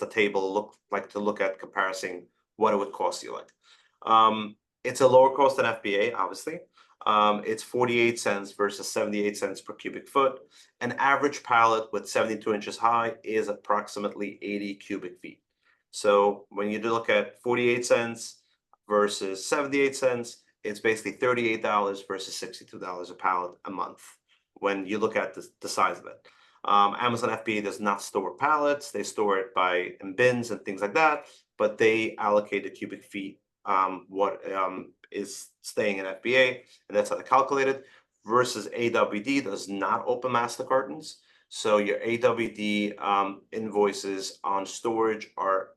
table to look at comparison what it would cost you like. It's a lower cost than FBA, obviously. It's 48 cents versus 78 cents per cubic foot. An average pallet with 72 inches high is approximately 80 cubic feet. So when you look at 48 cents versus 78 cents, it's basically $38 versus $62 a pallet a month when you look at the size of it. Amazon FBA does not store pallets. They store it in bins and things like that, but they allocate the cubic feet, what is staying in FBA, and that's how they calculate it, versus AWD does not open master cartons. So your AWD invoices on storage are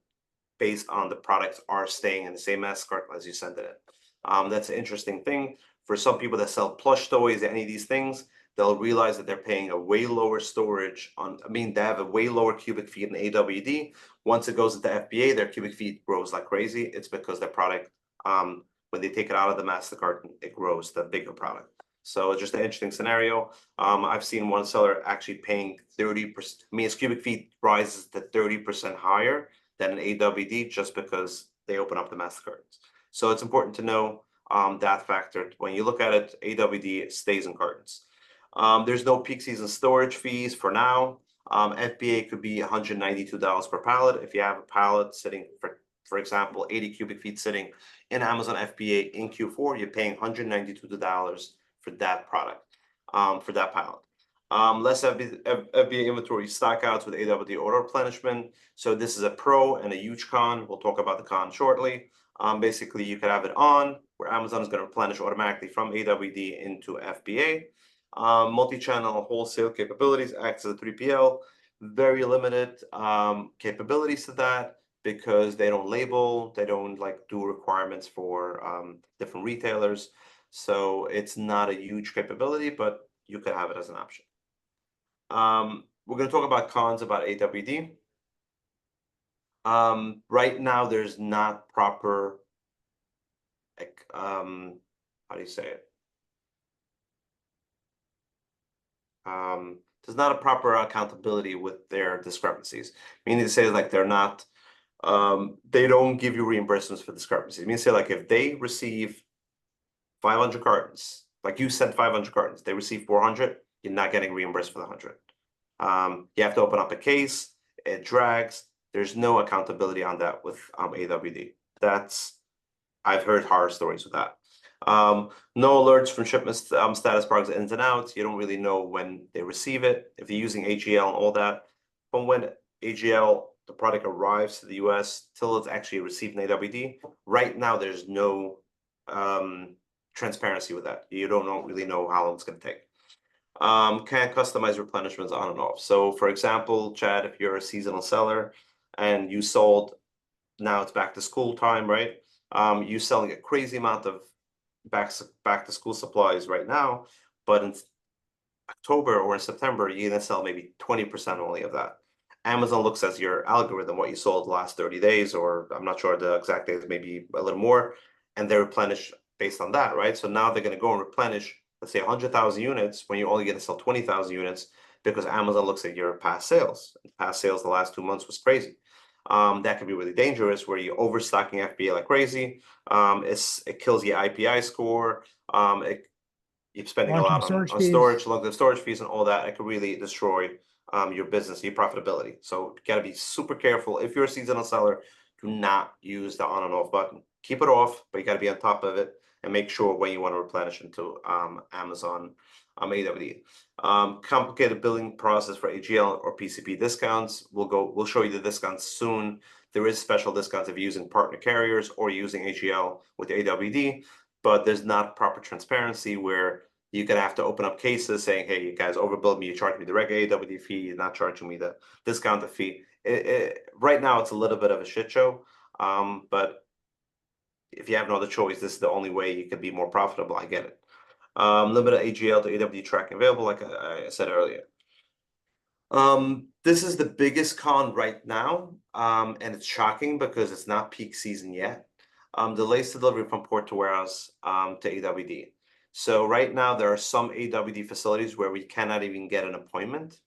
based on the products are staying in the same master carton as you send it in. That's an interesting thing. For some people that sell plush toys, any of these things, they'll realize that they're paying a way lower storage they have a way lower cubic feet in AWD. Once it goes into FBA, their cubic feet grows like crazy. It's because their product, when they take it out of the master carton, it grows the bigger product. So it's just an interesting scenario. I've seen one seller actually paying 30%, his cubic feet rises to 30% higher than an AWD just because they open up the master cartons. So it's important to know that factor. When you look at it, AWD stays in cartons. There's no peak season storage fees for now. FBA could be $192 per pallet. If you have a pallet sitting, for example, 80 cubic feet sitting in Amazon FBA in Q4, you're paying $192 for that product, for that pallet. Less FBA inventory stockouts with AWD auto replenishment. So this is a pro and a huge con. We'll talk about the con shortly. Basically, you could have it on where Amazon is going to replenish automatically from AWD into FBA. Multi-channel wholesale capabilities acts as a 3PL. Very limited capabilities to that because they don't label, they don't do requirements for different retailers. So it's not a huge capability, but you could have it as an option. We're going to talk about cons about AWD. Right now, there's not proper, like, how do you say it? There's not a proper accountability with their discrepancies. Meaning to say, like, they don't give you reimbursements for discrepancies. Meaning to say, like, if they receive 500 cartons, like you sent 500 cartons, they receive 400, you're not getting reimbursed for the 100. You have to open up a case, it drags. There's no accountability on that with AWD. I've heard horror stories with that. No alerts from shipment status products ins and outs. You don't really know when they receive it, if they're using AGL and all that. From when AGL, the product arrives to the US till it's actually received in AWD, right now there's no transparency with that. You don't really know how long it's going to take. Can't customize replenishments on and off. So for example, Chad, if you're a seasonal seller and you sold, now it's back to school time, right? You selling a crazy amount of back to school supplies right now, but in October or in September, you're gonna sell maybe 20% only of that. Amazon looks at your algorithm, what you sold the last 30 days, or I'm not sure the exact days, maybe a little more, and they replenish based on that, right? So now they're gonna go and replenish, let's say 100,000 units when you're only gonna sell 20,000 units because Amazon looks at your past sales. Past sales the last 2 months was crazy. That can be really dangerous where you're overstocking FBA like crazy. It kills your IPI score. You're spending a Long-term lot storage on fees. storage, long-term storage fees, and all that. It could really destroy your business, your profitability. So you got to be super careful. If you're a seasonal seller, do not use the on and off button. Keep it off, but you got to be on top of it and make sure when you want to replenish into Amazon AWD. Complicated billing process for AGL or PCP discounts. We'll show you the discounts soon. There is special discounts if you're using partner carriers or using AGL with AWD, but there's not proper transparency where you're gonna have to open up cases saying, "Hey, you guys overbilled me. You charged me the regular AWD fee. You're not charging me the discounted fee." Right now, it's a little bit of a shit show. But if you have no other choice, this is the only way you can be more profitable. I get it. Limited AGL to AWD tracking available, like I said earlier. This is the biggest con right now, and it's shocking because it's not peak season yet. Delays to delivery from port to warehouse to AWD. So right now there are some AWD facilities where we cannot even get an appointment.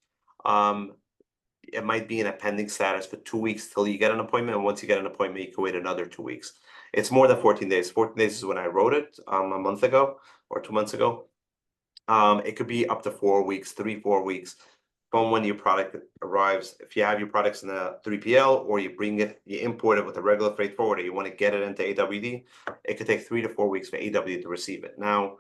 It might be in a pending status for 2 weeks till you get an appointment, and once you get an appointment, you can wait another 2 weeks. It's more than 14 days. 14 days is when I wrote it a month ago or 2 months ago. It could be up to 4 weeks, 3, 4 weeks from when your product arrives. If you have your products in a 3PL or you import it with a regular freight forwarder, you want to get it into AWD, it could take 3 to 4 weeks for AWD to receive it. Now,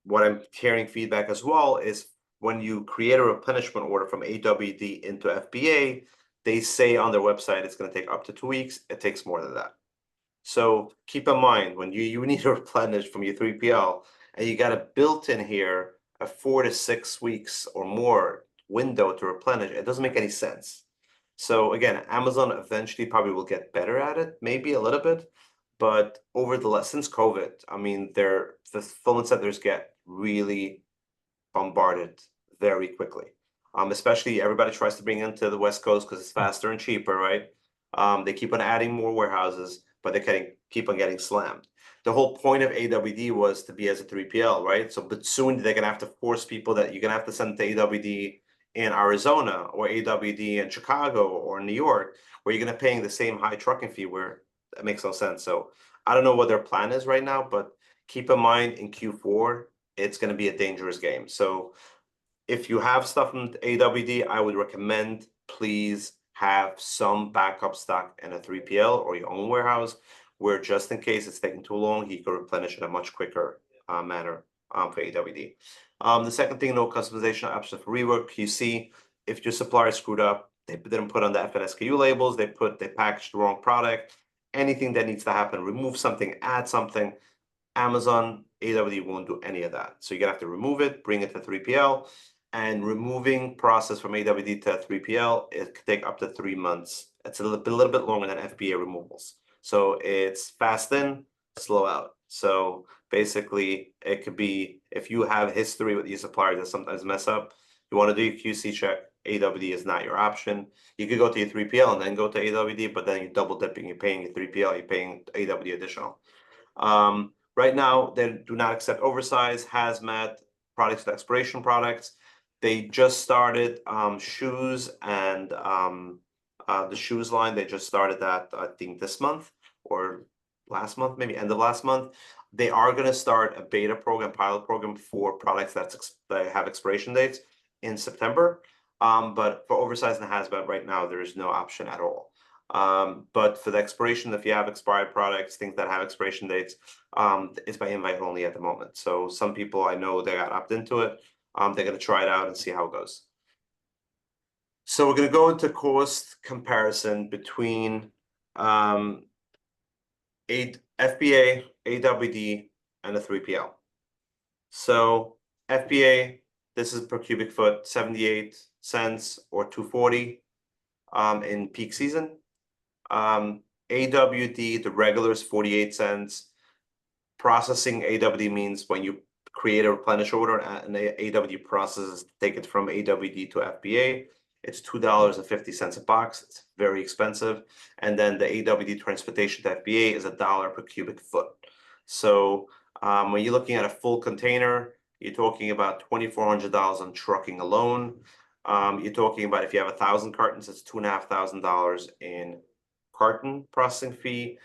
what I'm hearing feedback as well is when you create a replenishment order from AWD into FBA, they say on their website it's going to take up to 2 weeks. It takes more than that. So keep in mind when you need to replenish from your 3PL and you got a built in here a 4 to 6 weeks or more window to replenish, it doesn't make any sense. So again, Amazon eventually probably will get better at it, maybe a little bit, but since COVID, I mean, the fulfillment centers get really bombarded very quickly. Especially everybody tries to bring into the West Coast because it's faster and cheaper, right? They keep on adding more warehouses, but they keep on getting slammed. The whole point of AWD was to be as a 3PL, right? So, but soon they're gonna have to force people that you're gonna have to send to AWD in Arizona or AWD in Chicago or New York, where you're gonna paying the same high trucking fee where that makes no sense. So I don't know what their plan is right now, but keep in mind in Q4, it's going to be a dangerous game. So if you have stuff in AWD, I would recommend please have some backup stock in a 3PL or your own warehouse where just in case it's taking too long, you can replenish in a much quicker manner for AWD. The second thing, no customization option for rework. QC, if your supplier screwed up, they didn't put on the FNSKU labels, they packaged the wrong product, anything that needs to happen, remove something, add something, Amazon AWD won't do any of that. So you're gonna have to remove it, bring it to 3PL, and removing process from AWD to 3PL, it could take up to 3 months. It's a little bit longer than FBA removals. So it's fast in, slow out. So basically, it could be if you have history with your suppliers that sometimes mess up, you want to do your QC check, AWD is not your option. You could go to your 3PL and then go to AWD, but then you're double dipping. You're paying your 3PL, you're paying AWD additional. Right now, they do not accept oversized, hazmat, products with expiration products. They just started shoes and the shoes line. They just started that, I think, this month or last month, maybe end of last month. They are going to start a beta program, pilot program for products that have expiration dates in September. But for oversized and hazmat right now, there is no option at all. But for the expiration, if you have expired products, things that have expiration dates, it's by invite only at the moment. So some people I know they got opted into it. They're going to try it out and see how it goes. So we're going to go into cost comparison between FBA, AWD, and a 3PL. So FBA, this is per cubic foot, 78 cents or 240 in peak season. AWD, the regular is 48 cents. Processing AWD means when you create a replenish order and AWD processes, take it from AWD to FBA, it's $2.50 a box. It's very expensive. And then the AWD transportation to FBA is $1 per cubic foot. So when you're looking at a full container, you're talking about $2,400 on trucking alone. You're talking about if you have 1,000 cartons, it's $2,500 in carton processing fee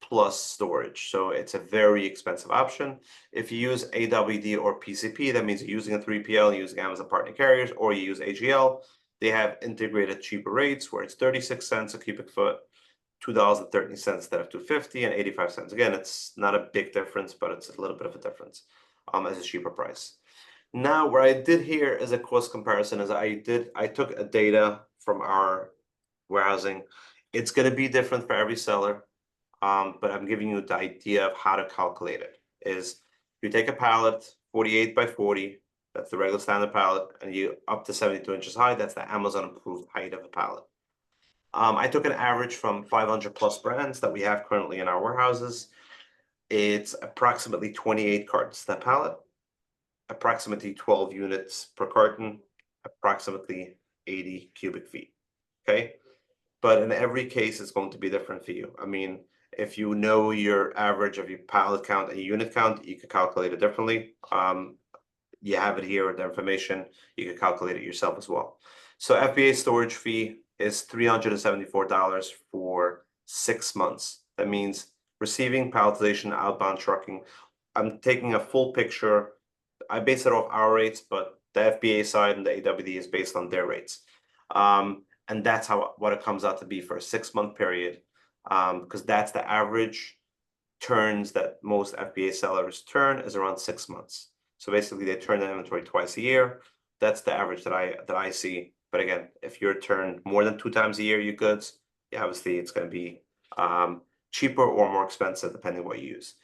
plus storage. So it's a very expensive option. If you use AWD or PCP, that means you're using a 3PL, using Amazon Partner Carriers, or you use AGL. They have integrated cheaper rates where it's 36 cents a cubic foot, $2.13 instead of 250 and 85 cents. Again, it's not a big difference, but it's a little bit of a difference as a cheaper price. Now, what I did here as a cost comparison is I took a data from our warehousing. It's going to be different for every seller. But I'm giving you the idea of how to calculate it. Is you take a pallet, 48 by 40, that's the regular standard pallet, and you up to 72 inches high, that's the Amazon approved height of a pallet. I took an average from 500 plus brands that we have currently in our warehouses. It's approximately 28 cartons per pallet, approximately 12 units per carton, approximately 80 cubic feet. Okay. But in every case, it's going to be different for you. I mean, if you know your average of your pallet count and your unit count, you can calculate it differently. You have it here, the information, you can calculate it yourself as well. So FBA storage fee is $374 for 6 months. That means receiving, palletization, outbound trucking. I'm taking a full picture. I base it off our rates, but the FBA side and the AWD is based on their rates. And that's what it comes out to be for a 6-month period, because that's the average turns that most FBA sellers turn is around 6 months. So basically, they turn the inventory twice a year. That's the average that I see. But again, if you're turned more than 2 times a year, your goods, yeah, obviously it's going to be cheaper or more expensive depending what you use.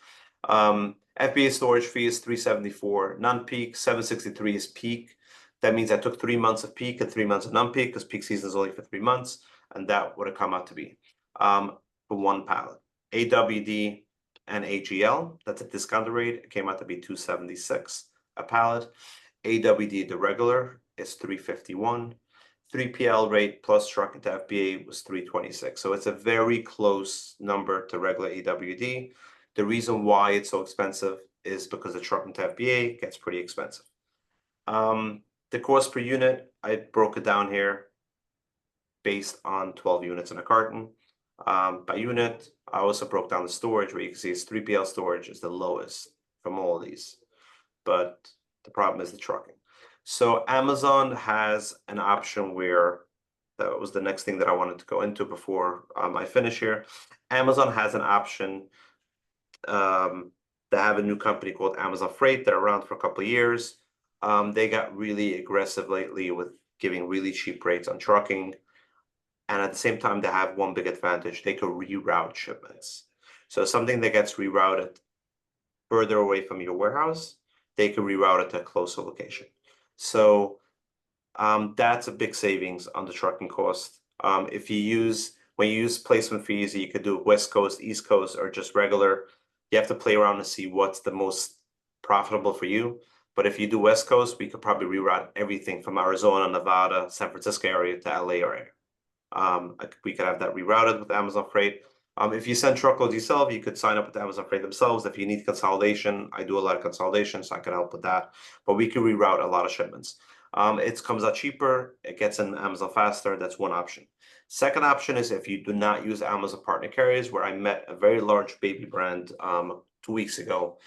FBA storage fee is $374 non-peak, $763 is peak. That means I took 3 months of peak and 3 months of non-peak because peak season is only for 3 months, and that would have come out to be for 1 pallet. AWD and AGL, that's a discounted rate. It came out to be $276 a pallet. AWD, the regular, is $351. 3PL rate plus trucking to FBA was $326. So it's a very close number to regular AWD. The reason why it's so expensive is because the trucking to FBA gets pretty expensive. The cost per unit, I broke it down here based on 12 units in a carton. By unit, I also broke down the storage where you can see it's 3PL storage is the lowest from all of these. But the problem is the trucking. So Amazon has an option where that was the next thing that I wanted to go into before I finish here. Amazon has an option. They have a new company called Amazon Freight. They're around for a couple of years. They got really aggressive lately with giving really cheap rates on trucking. And at the same time, they have one big advantage. They can reroute shipments. So something that gets rerouted further away from your warehouse, they can reroute it to a closer location. So that's a big savings on the trucking cost. When you use placement fees, you could do West Coast, East Coast, or just regular. You have to play around and see what's the most profitable for you. But if you do West Coast, we could probably reroute everything from Arizona, Nevada, San Francisco area to LA area. We could have that rerouted with Amazon Freight. If you send truckloads yourself, you could sign up with Amazon Freight themselves. If you need consolidation, I do a lot of consolidation, so I can help with that. But we can reroute a lot of shipments. It comes out cheaper, it gets in Amazon faster. That's one option. Second option is if you do not use Amazon partner carriers, where I met a very large baby brand 2 weeks ago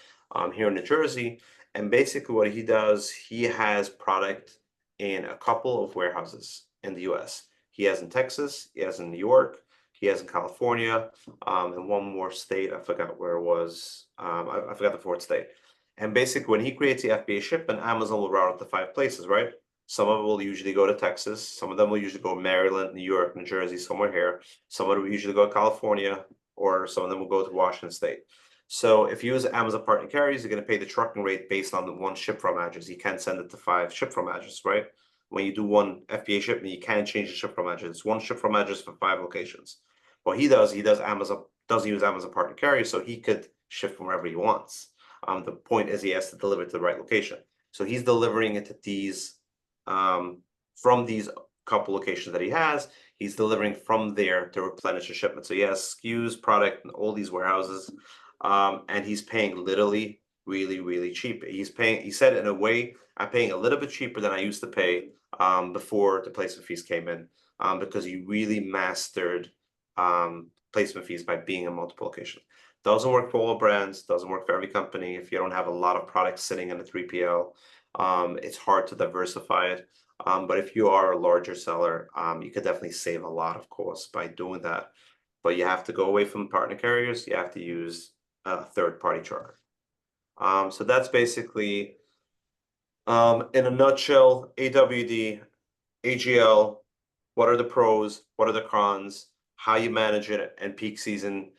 here in New Jersey. And basically what he does, he has product in a couple of warehouses in the US. He has in Texas, he has in New York, he has in California, and one more state, I forgot where it was. I forgot the fourth state. And basically, when he creates the FBA shipment, Amazon will route it to 5 places, right? Some of it will usually go to Texas. Some of them will usually go Maryland, New York, New Jersey, somewhere here. Some of it will usually go to California, or some of them will go to Washington State. So if you use Amazon partner carriers, you're going to pay the trucking rate based on the one ship from address. You can't send it to 5 ship from address, right? When you do one FBA shipment, you can't change the ship from address. It's one ship from address for 5 locations. What he does Amazon, doesn't use Amazon partner carrier, so he could ship from wherever he wants. The point is he has to deliver it to the right location. So he's delivering it to these from these couple locations that he has. He's delivering from there to replenish the shipment. So he has SKUs, product in all these warehouses, and he's paying literally really, really cheap. He said in a way, I'm paying a little bit cheaper than I used to pay before the placement fees came in, because he really mastered placement fees by being in multiple locations. Doesn't work for all brands, doesn't work for every company. If you don't have a lot of products sitting in a 3PL, it's hard to diversify it. But if you are a larger seller, you could definitely save a lot of costs by doing that. But you have to go away from partner carriers. You have to use a third-party charter. So that's basically, in a nutshell, AWD, AGL, what are the pros, what are the cons, how you manage it in peak season.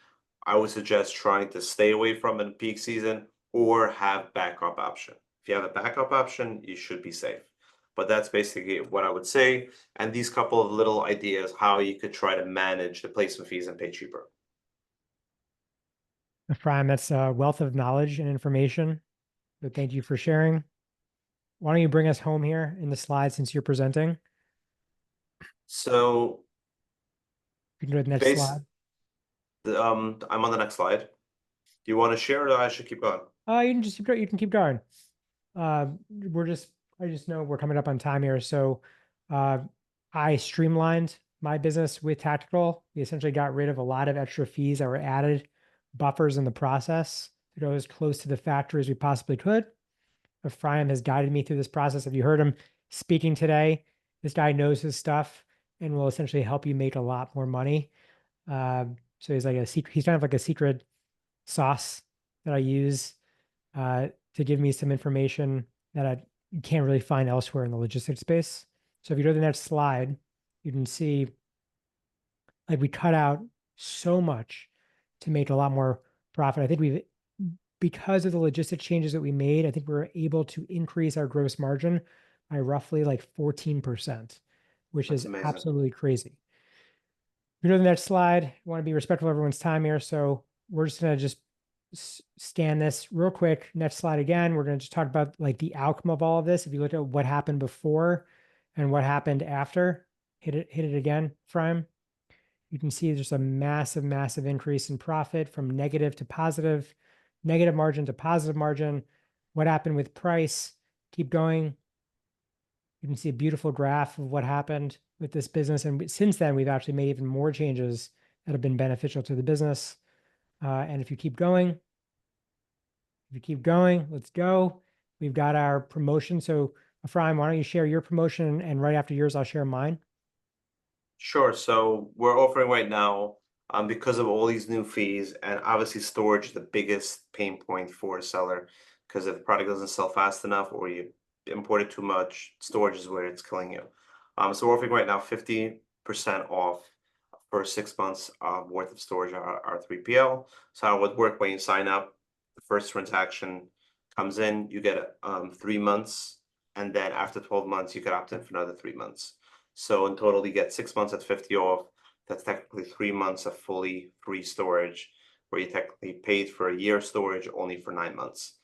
I would suggest trying to stay away from it in peak season or have backup option. If you have a backup option, you should be safe. But that's basically what I would say. And these couple of little ideas how you could try to manage the placement fees and pay cheaper. Ephraim, that's a wealth of knowledge and information. So thank you for sharing. Why don't you bring us home here in the slide since you're presenting? So You can go to the next base, slide. I'm on the next slide. Do you want to share or I should keep going? You can just you can keep going. I just know we're coming up on time here. So I streamlined my business with Tactical. We essentially got rid of a lot of extra fees that were added, buffers in the process to go as close to the factory as we possibly could. Ephraim has guided me through this process. If you heard him speaking today, this guy knows his stuff and will essentially help you make a lot more money. So he's like a secret, he's kind of like a secret sauce that I use to give me some information that I can't really find elsewhere in the logistics space. So if you go to the next slide, you can see like we cut out so much to make a lot more profit. I think because of the logistics changes that we made, I think we were able to increase our gross margin by roughly like 14%, which That's is amazing. absolutely crazy. We go to the next slide. I want to be respectful of everyone's time here. So we're just going to just scan this real quick. Next slide again. We're going to just talk about like the outcome of all of this. If you look at what happened before and what happened after, hit it again, Frame. You can see there's a massive, massive increase in profit from negative to positive, negative margin to positive margin. What happened with price? Keep going. You can see a beautiful graph of what happened with this business. And since then, we've actually made even more changes that have been beneficial to the business. And if you keep going, let's go. We've got our promotion. So Ephraim, why don't you share your promotion and right after yours, I'll share mine. Sure. So we're offering right now, because of all these new fees, and obviously storage is the biggest pain point for a seller, because if the product doesn't sell fast enough or you import it too much, storage is where it's killing you. So we're offering right now 50% off for 6 months worth of storage our 3PL. So how it would work when you sign up, the first transaction comes in, you get 3 months, and then after 12 months, you could opt in for another 3 months. So in total, you get 6 months at 50 off. That's technically 3 months of fully free storage, where you technically paid for a year storage only for 9 months.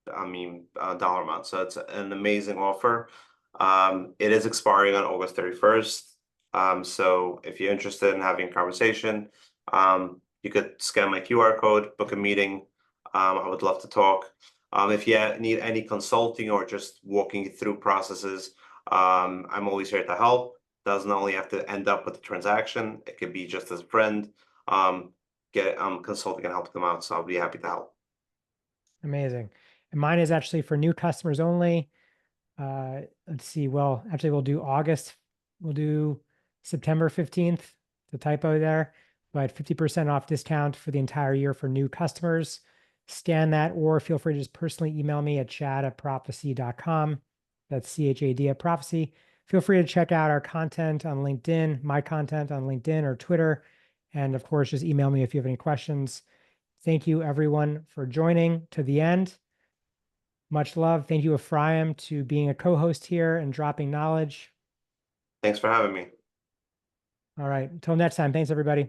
dollar amount. So it's an amazing offer. It is expiring on August 31st. So if you're interested in having a conversation, you could scan my QR code, book a meeting. I would love to talk. If you need any consulting or just walking you through processes, I'm always here to help. Doesn't only have to end up with a transaction. It could be just as a friend. Get consulting and help them out. So I'll be happy to help. Amazing. And mine is actually for new customers only. Let's see. Well, actually, we'll do August. We'll do September 15th. The typo there, but 50% off discount for the entire year for new customers. Scan that, or feel free to just personally email me at chad@profasee.com. That's CHAD at Profasee. Feel free to check out our content on LinkedIn, my content on LinkedIn or Twitter. And of course, just email me if you have any questions. Thank you, everyone, for joining to the end. Much love. Thank you, Ephraim, to being a co-host here and dropping knowledge. Thanks for having me. All right. Until next time. Thanks, everybody.